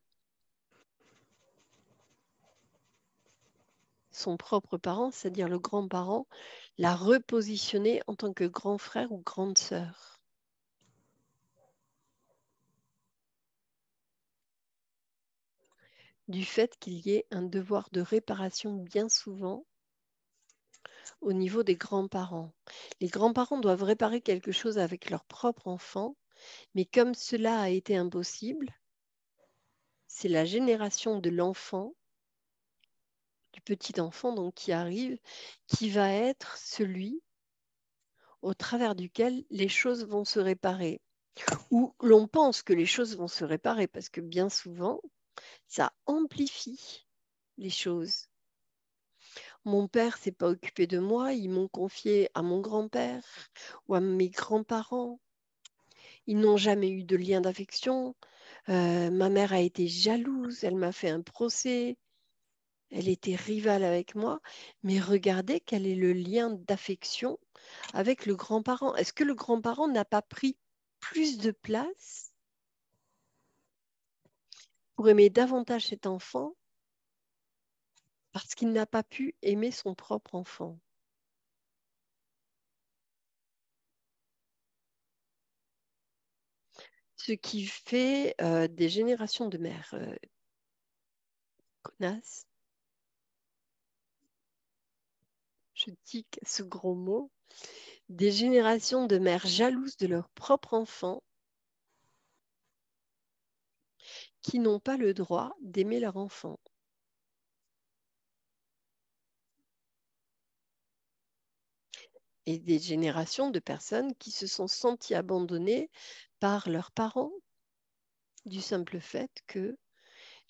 son propre parent, c'est-à-dire le grand-parent, l'a repositionné en tant que grand frère ou grande sœur. Du fait qu'il y ait un devoir de réparation bien souvent au niveau des grands-parents. Les grands-parents doivent réparer quelque chose avec leur propre enfant, mais comme cela a été impossible, c'est la génération de l'enfant, du petit enfant donc qui arrive, qui va être celui au travers duquel les choses vont se réparer. Ou l'on pense que les choses vont se réparer parce que bien souvent, ça amplifie les choses. Mon père s'est pas occupé de moi, ils m'ont confié à mon grand-père ou à mes grands-parents. Ils n'ont jamais eu de lien d'affection. Ma mère a été jalouse, elle m'a fait un procès, elle était rivale avec moi. Mais regardez quel est le lien d'affection avec le grand-parent. Est-ce que le grand-parent n'a pas pris plus de place pour aimer davantage cet enfant parce qu'il n'a pas pu aimer son propre enfant? Ce qui fait des générations de mères connasses, je tique ce gros mot, des générations de mères jalouses de leur propre enfant qui n'ont pas le droit d'aimer leur enfant. Et des générations de personnes qui se sont senties abandonnées par leurs parents du simple fait qu'ils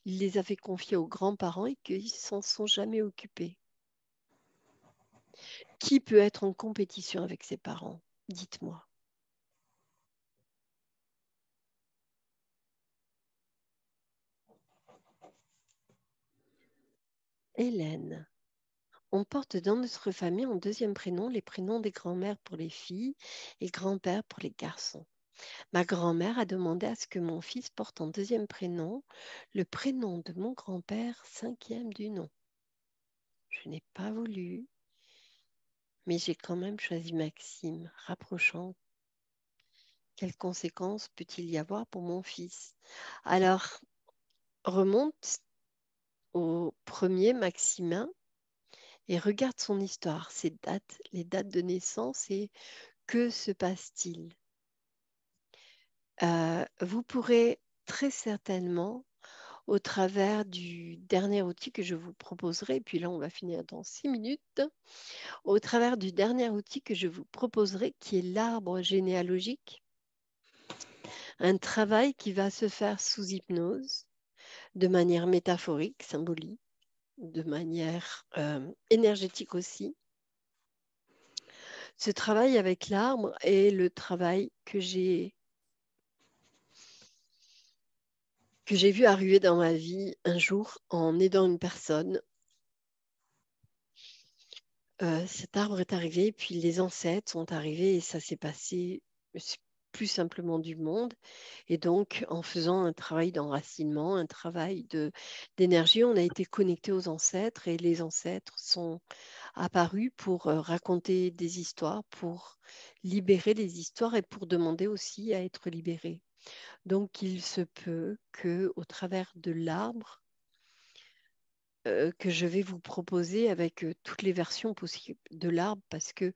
les avaient confiés aux grands-parents et qu'ils ne s'en sont jamais occupés. Qui peut être en compétition avec ses parents? Dites-moi. Hélène. On porte dans notre famille en deuxième prénom les prénoms des grands-mères pour les filles et grand-père pour les garçons. Ma grand-mère a demandé à ce que mon fils porte en deuxième prénom le prénom de mon grand-père, cinquième du nom. Je n'ai pas voulu, mais j'ai quand même choisi Maxime, rapprochant. Quelles conséquences peut-il y avoir pour mon fils? Alors, remonte au premier Maximin et regarde son histoire, ses dates, les dates de naissance et que se passe-t-il? Vous pourrez très certainement, au travers du dernier outil que je vous proposerai, et puis là on va finir dans 6 minutes, au travers du dernier outil que je vous proposerai, qui est l'arbre généalogique, un travail qui va se faire sous hypnose, de manière métaphorique, symbolique, de manière énergétique aussi. Ce travail avec l'arbre est le travail que j'ai vu arriver dans ma vie un jour en aidant une personne. Cet arbre est arrivé, puis les ancêtres sont arrivés et ça s'est passé plus simplement du monde. Et donc, en faisant un travail d'enracinement, un travail d'énergie, on a été connecté aux ancêtres et les ancêtres sont apparus pour raconter des histoires, pour libérer les histoires et pour demander aussi à être libérés. Donc, il se peut qu'au travers de l'arbre, que je vais vous proposer avec toutes les versions possibles de l'arbre, parce que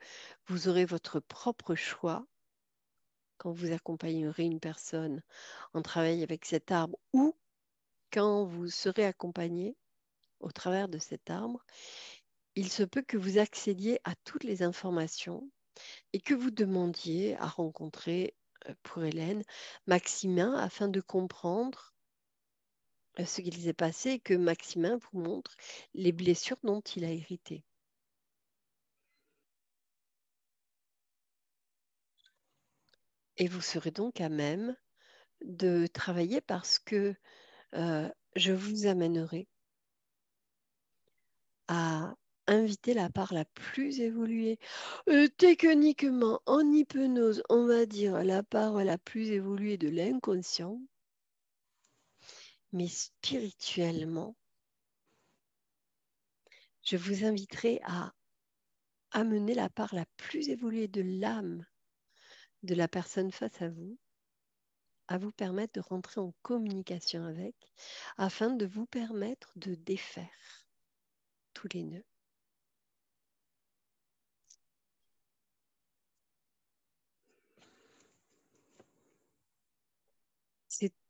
vous aurez votre propre choix quand vous accompagnerez une personne en travail avec cet arbre ou quand vous serez accompagné au travers de cet arbre. Il se peut que vous accédiez à toutes les informations et que vous demandiez à rencontrer, pour Hélène, Maximin afin de comprendre ce qu'il s'est passé et que Maximin vous montre les blessures dont il a hérité. Et vous serez donc à même de travailler parce que je vous amènerai à inviter la part la plus évoluée. Techniquement, en hypnose, on va dire la part la plus évoluée de l'inconscient, mais spirituellement, je vous inviterai à amener la part la plus évoluée de l'âme de la personne face à vous permettre de rentrer en communication avec, afin de vous permettre de défaire tous les nœuds.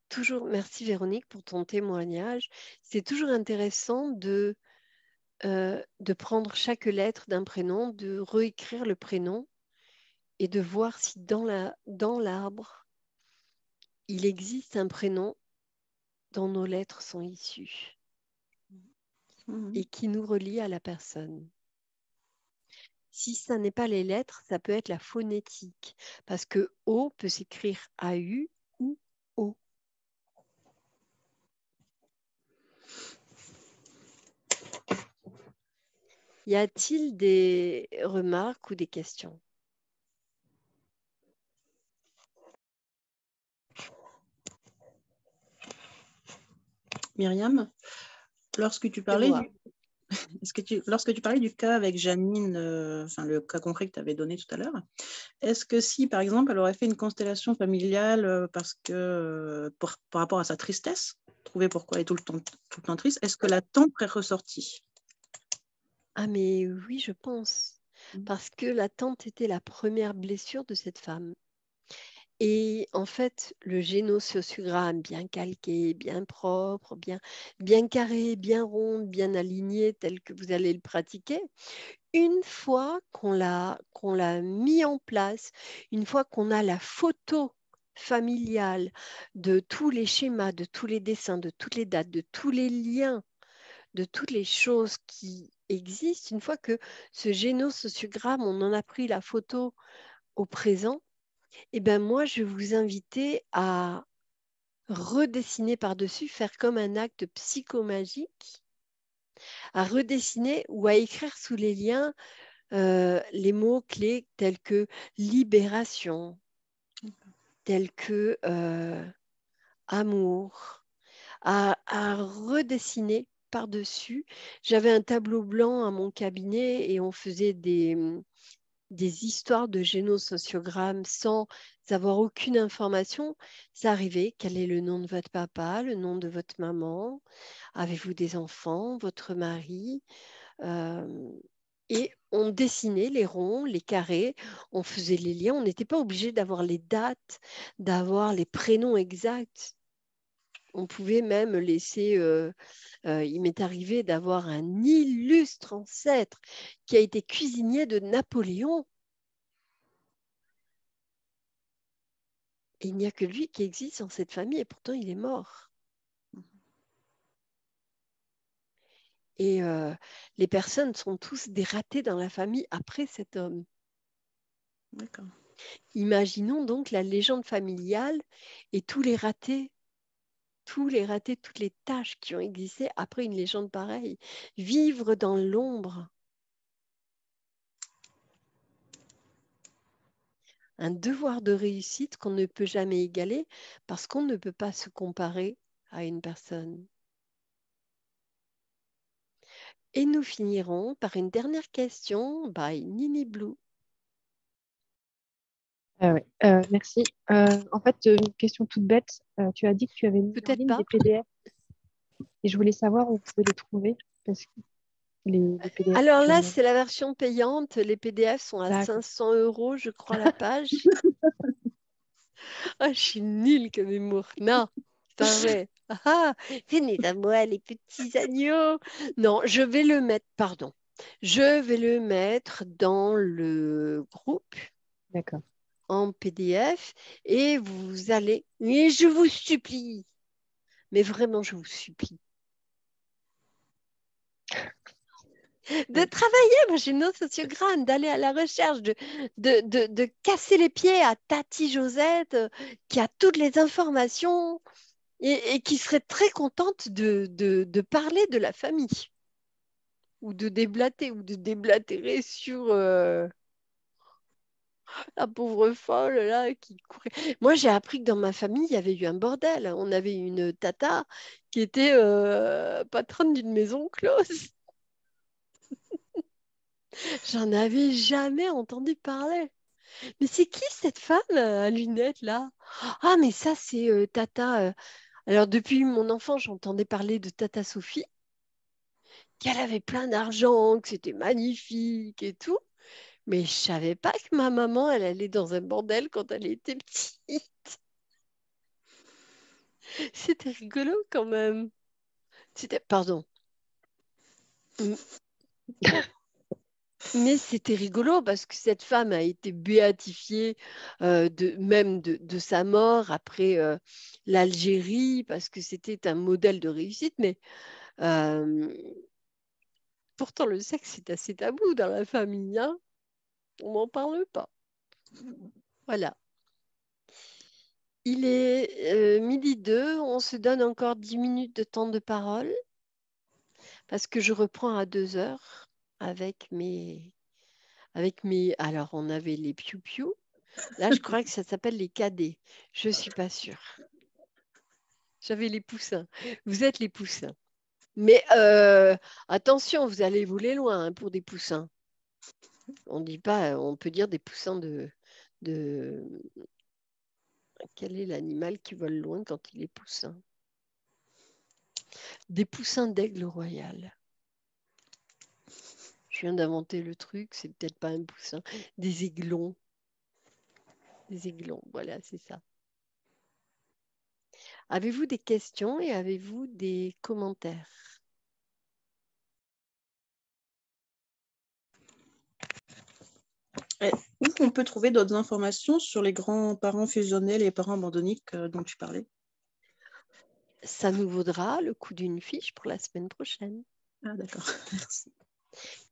toujours, merci Véronique pour ton témoignage. C'est toujours intéressant de prendre chaque lettre d'un prénom, de réécrire le prénom et de voir si dans l'arbre, il existe un prénom dont nos lettres sont issues et qui nous relie à la personne. Si ça n'est pas les lettres, ça peut être la phonétique, parce que O peut s'écrire AU ou O. Y a-t-il des remarques ou des questions? Myriam, lorsque tu parlais lorsque tu parlais du cas avec Janine, enfin le cas concret que tu avais donné tout à l'heure, est-ce que si, par exemple, elle aurait fait une constellation familiale parce que par rapport à sa tristesse, trouver pourquoi elle est tout le temps triste, est-ce que la tante serait ressortie? Ah mais oui, je pense. Parce que la tante était la première blessure de cette femme. Et en fait, le génosociogramme bien calqué, bien propre, bien carré, bien rond, bien aligné, tel que vous allez le pratiquer, une fois qu'on l'a mis en place, une fois qu'on a la photo familiale de tous les schémas, de tous les dessins, de toutes les dates, de tous les liens, de toutes les choses qui existent, une fois que ce génosociogramme, on en a pris la photo au présent, eh ben moi, je vais vous inviter à redessiner par-dessus, faire comme un acte psychomagique, à redessiner ou à écrire sous les liens les mots-clés tels que libération, tels que amour, à redessiner par-dessus. J'avais un tableau blanc à mon cabinet et on faisait des histoires de génosociogrammes sans avoir aucune information. Ça arrivait, quel est le nom de votre papa, le nom de votre maman, avez-vous des enfants, votre mari, et on dessinait les ronds, les carrés, on faisait les liens. On n'était pas obligé d'avoir les dates, d'avoir les prénoms exacts. On pouvait même laisser, il m'est arrivé d'avoir un illustre ancêtre qui a été cuisinier de Napoléon. Et il n'y a que lui qui existe dans cette famille et pourtant il est mort. Et les personnes sont tous des ratés dans la famille après cet homme. D'accord. Imaginons donc la légende familiale et tous les ratés, toutes les tâches qui ont existé après une légende pareille. Vivre dans l'ombre. Un devoir de réussite qu'on ne peut jamais égaler parce qu'on ne peut pas se comparer à une personne. Et nous finirons par une dernière question by Nini Blue. Merci. En fait, une question toute bête. Tu as dit que tu avais mis en Peut-être ligne pas. des PDF et je voulais savoir où on pouvait les trouver parce que les PDF. Alors là, c'est la version payante. Les PDF sont à D'accord. 500 €, je crois, la page. Ah, je suis nulle comme humour. Non, c'est pas vrai. Ah, venez à moi, les petits agneaux. Non, je vais le mettre, pardon. Je vais le mettre dans le groupe. D'accord. En PDF et vous allez, et je vous supplie, mais vraiment je vous supplie, de travailler, moi j'ai nos sociogrammes, d'aller à la recherche, de casser les pieds à Tati Josette qui a toutes les informations et qui serait très contente de parler de la famille ou de déblatérer sur la pauvre folle là qui courait. Moi, j'ai appris que dans ma famille, il y avait eu un bordel. On avait une tata qui était patronne d'une maison close. J'en avais jamais entendu parler. Mais c'est qui cette femme à lunettes là? Ah, mais ça, c'est Tata. Alors, depuis mon enfant, j'entendais parler de Tata Sophie, qu'elle avait plein d'argent, que c'était magnifique et tout. Mais je savais pas que ma maman, elle allait dans un bordel quand elle était petite. C'était rigolo quand même. Pardon. Mais c'était rigolo parce que cette femme a été béatifiée même de sa mort après l'Algérie parce que c'était un modèle de réussite. Mais pourtant, le sexe est assez tabou dans la famille. Hein. On n'en parle pas. Voilà. Il est 12h02. On se donne encore 10 minutes de temps de parole parce que je reprends à 2h avec mes... Alors, on avait les piou-piou. Là, je crois que ça s'appelle les cadets. Je ne suis pas sûre. J'avais les poussins. Vous êtes les poussins. Mais attention, vous allez voler loin hein, pour des poussins. On dit pas, on peut dire des poussins de... Quel est l'animal qui vole loin quand il est poussin? Des poussins d'aigle royal. Je viens d'inventer le truc, c'est peut-être pas un poussin. Des aiglons. Des aiglons, voilà, c'est ça. Avez-vous des questions et avez-vous des commentaires? Où on peut trouver d'autres informations sur les grands-parents fusionnels et les parents abandonniques dont tu parlais? Ça nous vaudra le coût d'une fiche pour la semaine prochaine. Ah d'accord, merci.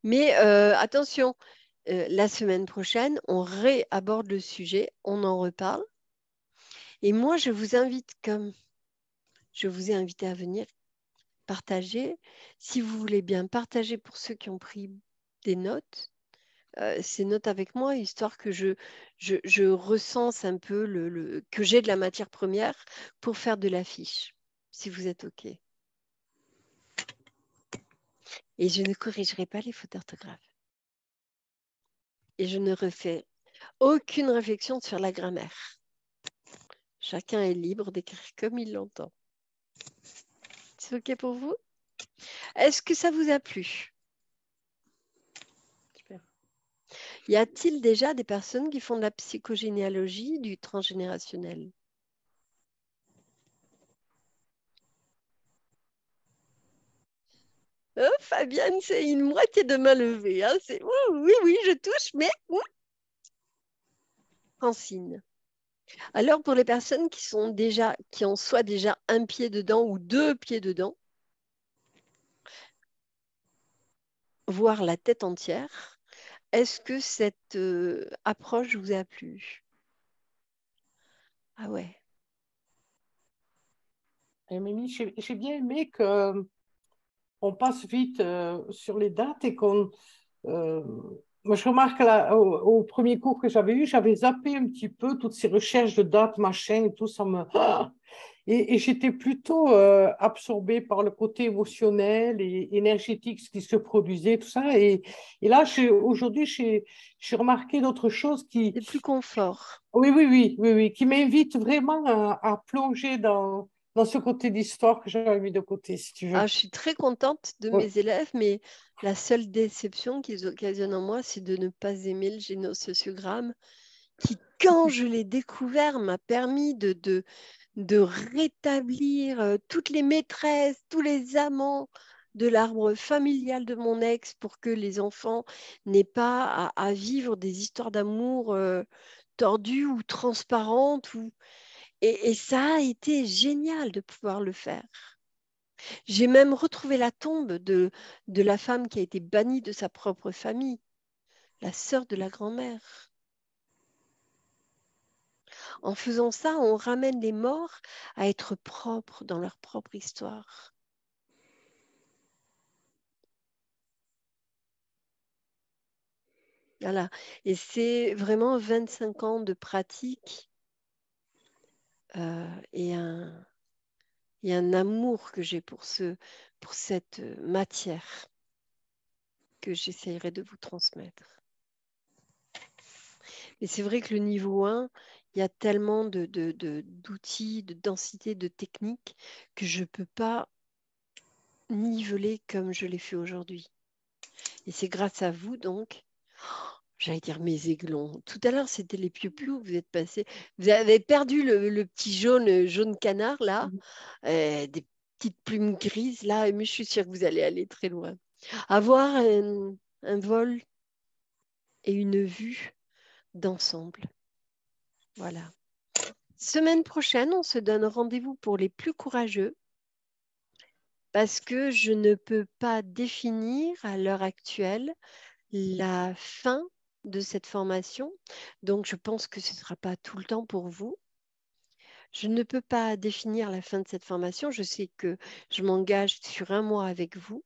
Mais attention, la semaine prochaine, on réaborde le sujet, on en reparle. Et moi, je vous invite, comme je vous ai invité à venir partager, si vous voulez bien partager pour ceux qui ont pris des notes, ces notes avec moi, histoire que je recense un peu, que j'ai de la matière première pour faire de l'affiche, si vous êtes OK. Et je ne corrigerai pas les fautes d'orthographe. Et je ne refais aucune réflexion sur la grammaire. Chacun est libre d'écrire comme il l'entend. C'est OK pour vous? Est-ce que ça vous a plu? Super. Y a-t-il déjà des personnes qui font de la psychogénéalogie du transgénérationnel? Fabienne, c'est une moitié de main levée. Hein. Oui, oui, je touche, mais Francine. Alors, pour les personnes qui ont soit déjà un pied dedans ou 2 pieds dedans, voire la tête entière, est-ce que cette approche vous a plu? Ah ouais. Mimi, j'ai bien aimé qu'on passe vite sur les dates et qu'on... moi, je remarque au premier cours que j'avais eu, j'avais zappé un petit peu toutes ces recherches de dates, machin et tout, ça me... Et j'étais plutôt absorbée par le côté émotionnel et énergétique, ce qui se produisait, tout ça. Et là, aujourd'hui, j'ai remarqué d'autres choses qui... C'est plus confort. Oui, qui m'invitent vraiment à plonger dans ce côté d'histoire que j'avais mis de côté, si tu veux. Ah, je suis très contente de mes élèves, mais la seule déception qu'ils occasionnent en moi, c'est de ne pas aimer le génosociogramme qui, quand je l'ai découvert, m'a permis de rétablir toutes les maîtresses, tous les amants de l'arbre familial de mon ex pour que les enfants n'aient pas à vivre des histoires d'amour tordues ou transparentes. Et ça a été génial de pouvoir le faire. J'ai même retrouvé la tombe de la femme qui a été bannie de sa propre famille, la sœur de la grand-mère. En faisant ça, on ramène les morts à être propres dans leur propre histoire. Voilà. Et c'est vraiment 25 ans de pratique et un amour que j'ai pour cette matière que j'essayerai de vous transmettre. Et c'est vrai que le niveau 1, il y a tellement d'outils, de densité, de techniques que je ne peux pas niveler comme je l'ai fait aujourd'hui. Et c'est grâce à vous, donc, j'allais dire mes aiglons. Tout à l'heure, c'était les piou-piou, vous êtes passé. Vous avez perdu le petit jaune canard, là, des petites plumes grises, là, mais je suis sûre que vous allez aller très loin. Avoir un vol et une vue d'ensemble. Voilà. Semaine prochaine, on se donne rendez-vous pour les plus courageux parce que je ne peux pas définir à l'heure actuelle la fin de cette formation. Donc, je pense que ce ne sera pas tout le temps pour vous. Je ne peux pas définir la fin de cette formation. Je sais que je m'engage sur 1 mois avec vous.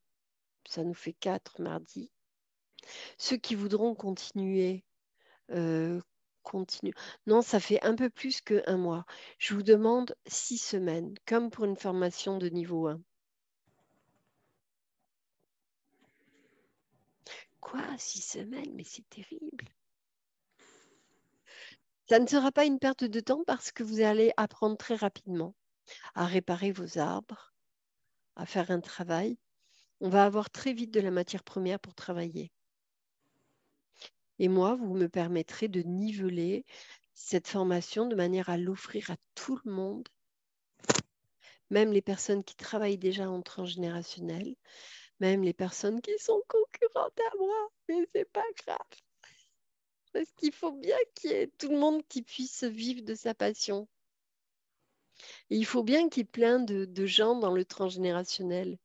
Ça nous fait 4 mardi. Ceux qui voudront continuer, continuent. Non, ça fait un peu plus que 1 mois. Je vous demande 6 semaines, comme pour une formation de niveau 1. Quoi, 6 semaines? Mais c'est terrible. Ça ne sera pas une perte de temps parce que vous allez apprendre très rapidement à réparer vos arbres, à faire un travail. On va avoir très vite de la matière première pour travailler. Et moi, vous me permettrez de niveler cette formation de manière à l'offrir à tout le monde, même les personnes qui travaillent déjà en transgénérationnel, même les personnes qui sont concurrentes à moi. Mais c'est pas grave. Parce qu'il faut bien qu'il y ait tout le monde qui puisse vivre de sa passion. Et il faut bien qu'il y ait plein de gens dans le transgénérationnel.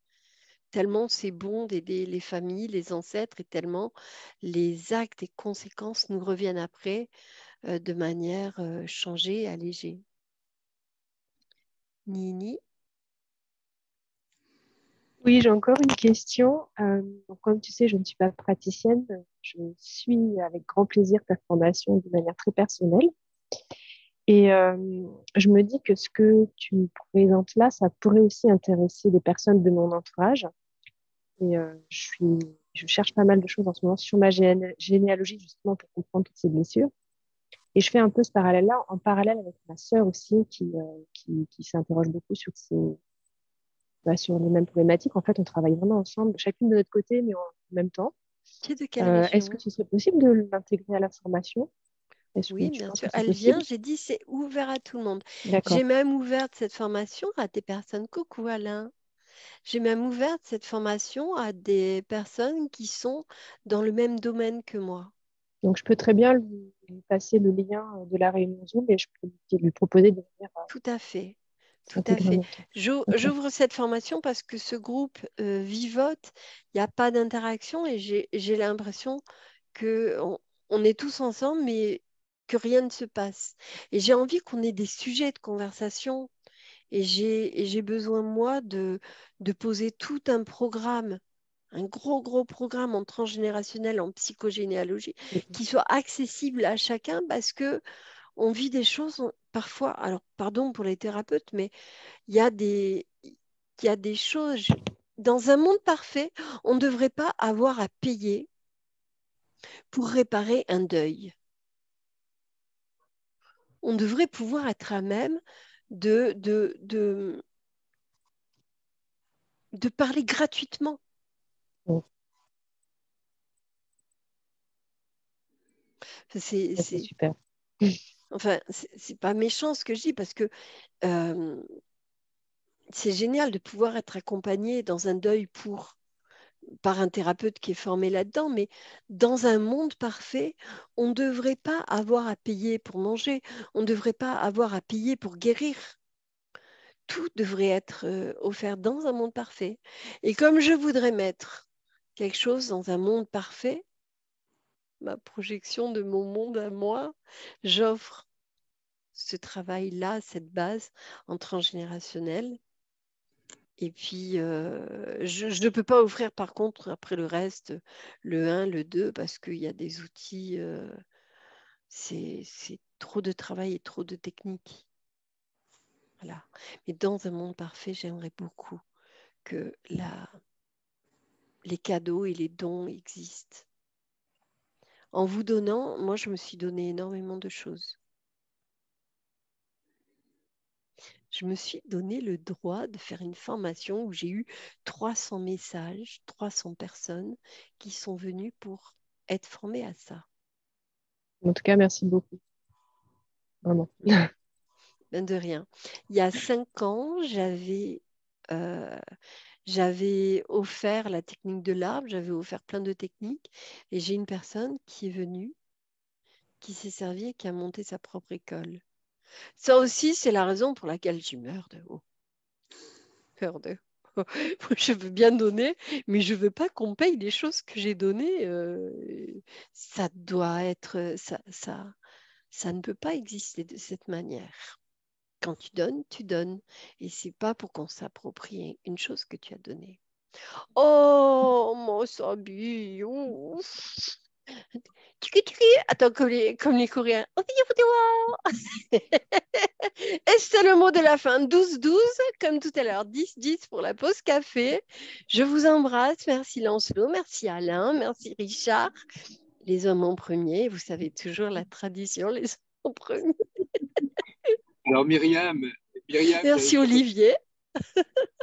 Tellement c'est bon d'aider les familles, les ancêtres, et tellement les actes et conséquences nous reviennent après de manière changée, allégée. Nini? Oui, j'ai encore une question. Donc, comme tu sais, je ne suis pas praticienne. Je suis avec grand plaisir ta formation de manière très personnelle. Et je me dis que ce que tu me présentes là, ça pourrait aussi intéresser des personnes de mon entourage. Et je cherche pas mal de choses en ce moment sur ma généalogie, justement, pour comprendre toutes ces blessures. Et je fais un peu ce parallèle-là, en parallèle avec ma sœur aussi, qui s'interroge beaucoup sur les mêmes problématiques. En fait, on travaille vraiment ensemble, chacune de notre côté, mais en même temps. Qui est de quelle région? Est-ce que ce serait possible de l'intégrer à la formation? Est-ce que Oui, tu bien penses sûr. que c'est Elle possible? vient, j'ai dit, c'est ouvert à tout le monde. D'accord. J'ai même ouvert cette formation à des personnes. Coucou Alain. J'ai même ouvert cette formation à des personnes qui sont dans le même domaine que moi. Donc, je peux très bien lui passer le lien de la réunion Zoom et je peux lui proposer de venir Tout à fait. Tout à s'intégrer en fait. même temps. Ok. J'ouvre cette formation parce que ce groupe vivote, il n'y a pas d'interaction et j'ai l'impression qu'on est tous ensemble, mais que rien ne se passe. Et j'ai envie qu'on ait des sujets de conversation et j'ai besoin, moi, de poser tout un programme, un gros programme en transgénérationnel, en psychogénéalogie, qui soit accessible à chacun parce que on vit des choses parfois, alors pardon pour les thérapeutes, mais il y a des choses, dans un monde parfait, on ne devrait pas avoir à payer pour réparer un deuil. On devrait pouvoir être à même de parler gratuitement. C'est super. Enfin, c'est pas méchant ce que je dis parce que c'est génial de pouvoir être accompagné dans un deuil par un thérapeute qui est formé là-dedans, mais dans un monde parfait, on ne devrait pas avoir à payer pour manger, on ne devrait pas avoir à payer pour guérir. Tout devrait être offert dans un monde parfait. Et comme je voudrais mettre quelque chose dans un monde parfait, ma projection de mon monde à moi, j'offre ce travail-là, cette base en transgénérationnel. Et puis, je ne peux pas offrir par contre, après le reste, le 1, le 2, parce qu'il y a des outils, c'est trop de travail et trop de techniques. Voilà. Mais dans un monde parfait, j'aimerais beaucoup que les cadeaux et les dons existent. En vous donnant, moi, je me suis donné énormément de choses. Je me suis donné le droit de faire une formation où j'ai eu 300 messages, 300 personnes qui sont venues pour être formées à ça. En tout cas, merci beaucoup. Vraiment. Ben, de rien. Il y a 5 ans, j'avais offert la technique de l'arbre, j'avais offert plein de techniques et j'ai une personne qui est venue, qui s'est servie et qui a monté sa propre école. Ça aussi, c'est la raison pour laquelle je meurs de haut. Peur de. Je veux bien donner, mais je ne veux pas qu'on paye les choses que j'ai données. Ça doit être, ça ne peut pas exister de cette manière. Quand tu donnes, tu donnes. Et c'est pas pour qu'on s'approprie une chose que tu as donnée. Oh, mon sabi. Ouf. Attends, comme les Coréens. Et c'est le mot de la fin. 12-12, comme tout à l'heure. 10-10 pour la pause café. Je vous embrasse. Merci Lancelot, merci Alain, merci Richard. Les hommes en premier. Vous savez toujours la tradition, les hommes en premier. Alors Myriam, merci Olivier.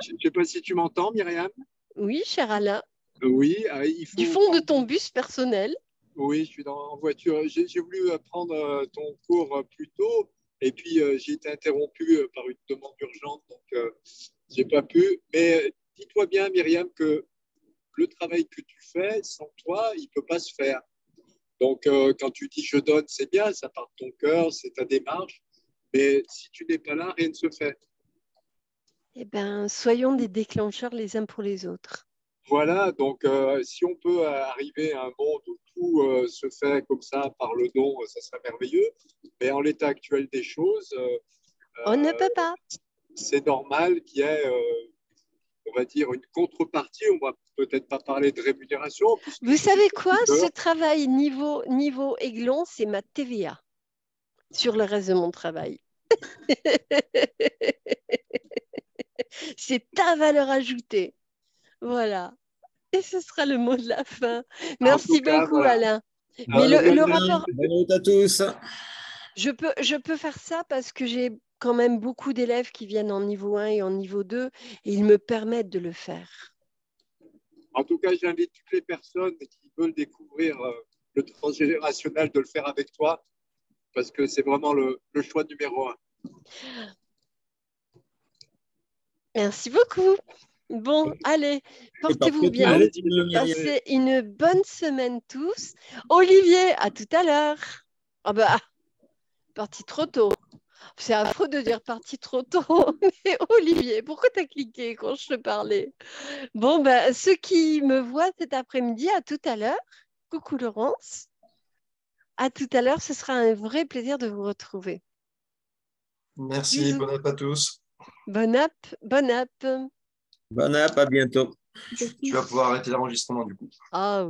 Je ne sais pas si tu m'entends, Myriam. Oui, cher Alain. Oui, il faut... Du fond de ton bus personnel. Oui, je suis en voiture. J'ai voulu prendre ton cours plus tôt et puis j'ai été interrompu par une demande urgente, donc je n'ai pas pu. Mais dis-toi bien, Myriam, que le travail que tu fais, sans toi, il ne peut pas se faire. Donc, quand tu dis « je donne », c'est bien, ça part de ton cœur, c'est ta démarche. Mais si tu n'es pas là, rien ne se fait. Eh bien, soyons des déclencheurs les uns pour les autres. Voilà, donc si on peut arriver à un monde où tout se fait comme ça par le don, ça serait merveilleux. Mais en l'état actuel des choses, on ne peut pas. C'est normal qu'il y ait, on va dire, une contrepartie. On va peut-être pas parler de rémunération. Vous savez quoi? Ce travail niveau Aiglon, c'est ma TVA sur le reste de mon travail. C'est ta valeur ajoutée. Voilà. Et ce sera le mot de la fin. Merci beaucoup, voilà. Alain. Mais le rapport... Bonne nuit à tous. Je peux faire ça parce que j'ai quand même beaucoup d'élèves qui viennent en niveau 1 et en niveau 2 et ils me permettent de le faire. En tout cas, j'invite toutes les personnes qui veulent découvrir le transgénérationnel de le faire avec toi parce que c'est vraiment le choix numéro 1. Merci beaucoup. Bon, allez, portez-vous bien. Passez une bonne semaine tous. Olivier, à tout à l'heure. Ah bah, parti trop tôt. C'est affreux de dire parti trop tôt. Mais Olivier, pourquoi tu as cliqué quand je te parlais? Bon, bah, ceux qui me voient cet après-midi, à tout à l'heure. Coucou Laurence. À tout à l'heure, ce sera un vrai plaisir de vous retrouver. Merci, bisous. Bonne app à tous. Bonne app, bonne app. Bonne app, à bientôt. Tu vas pouvoir arrêter l'enregistrement du coup. Ah oui.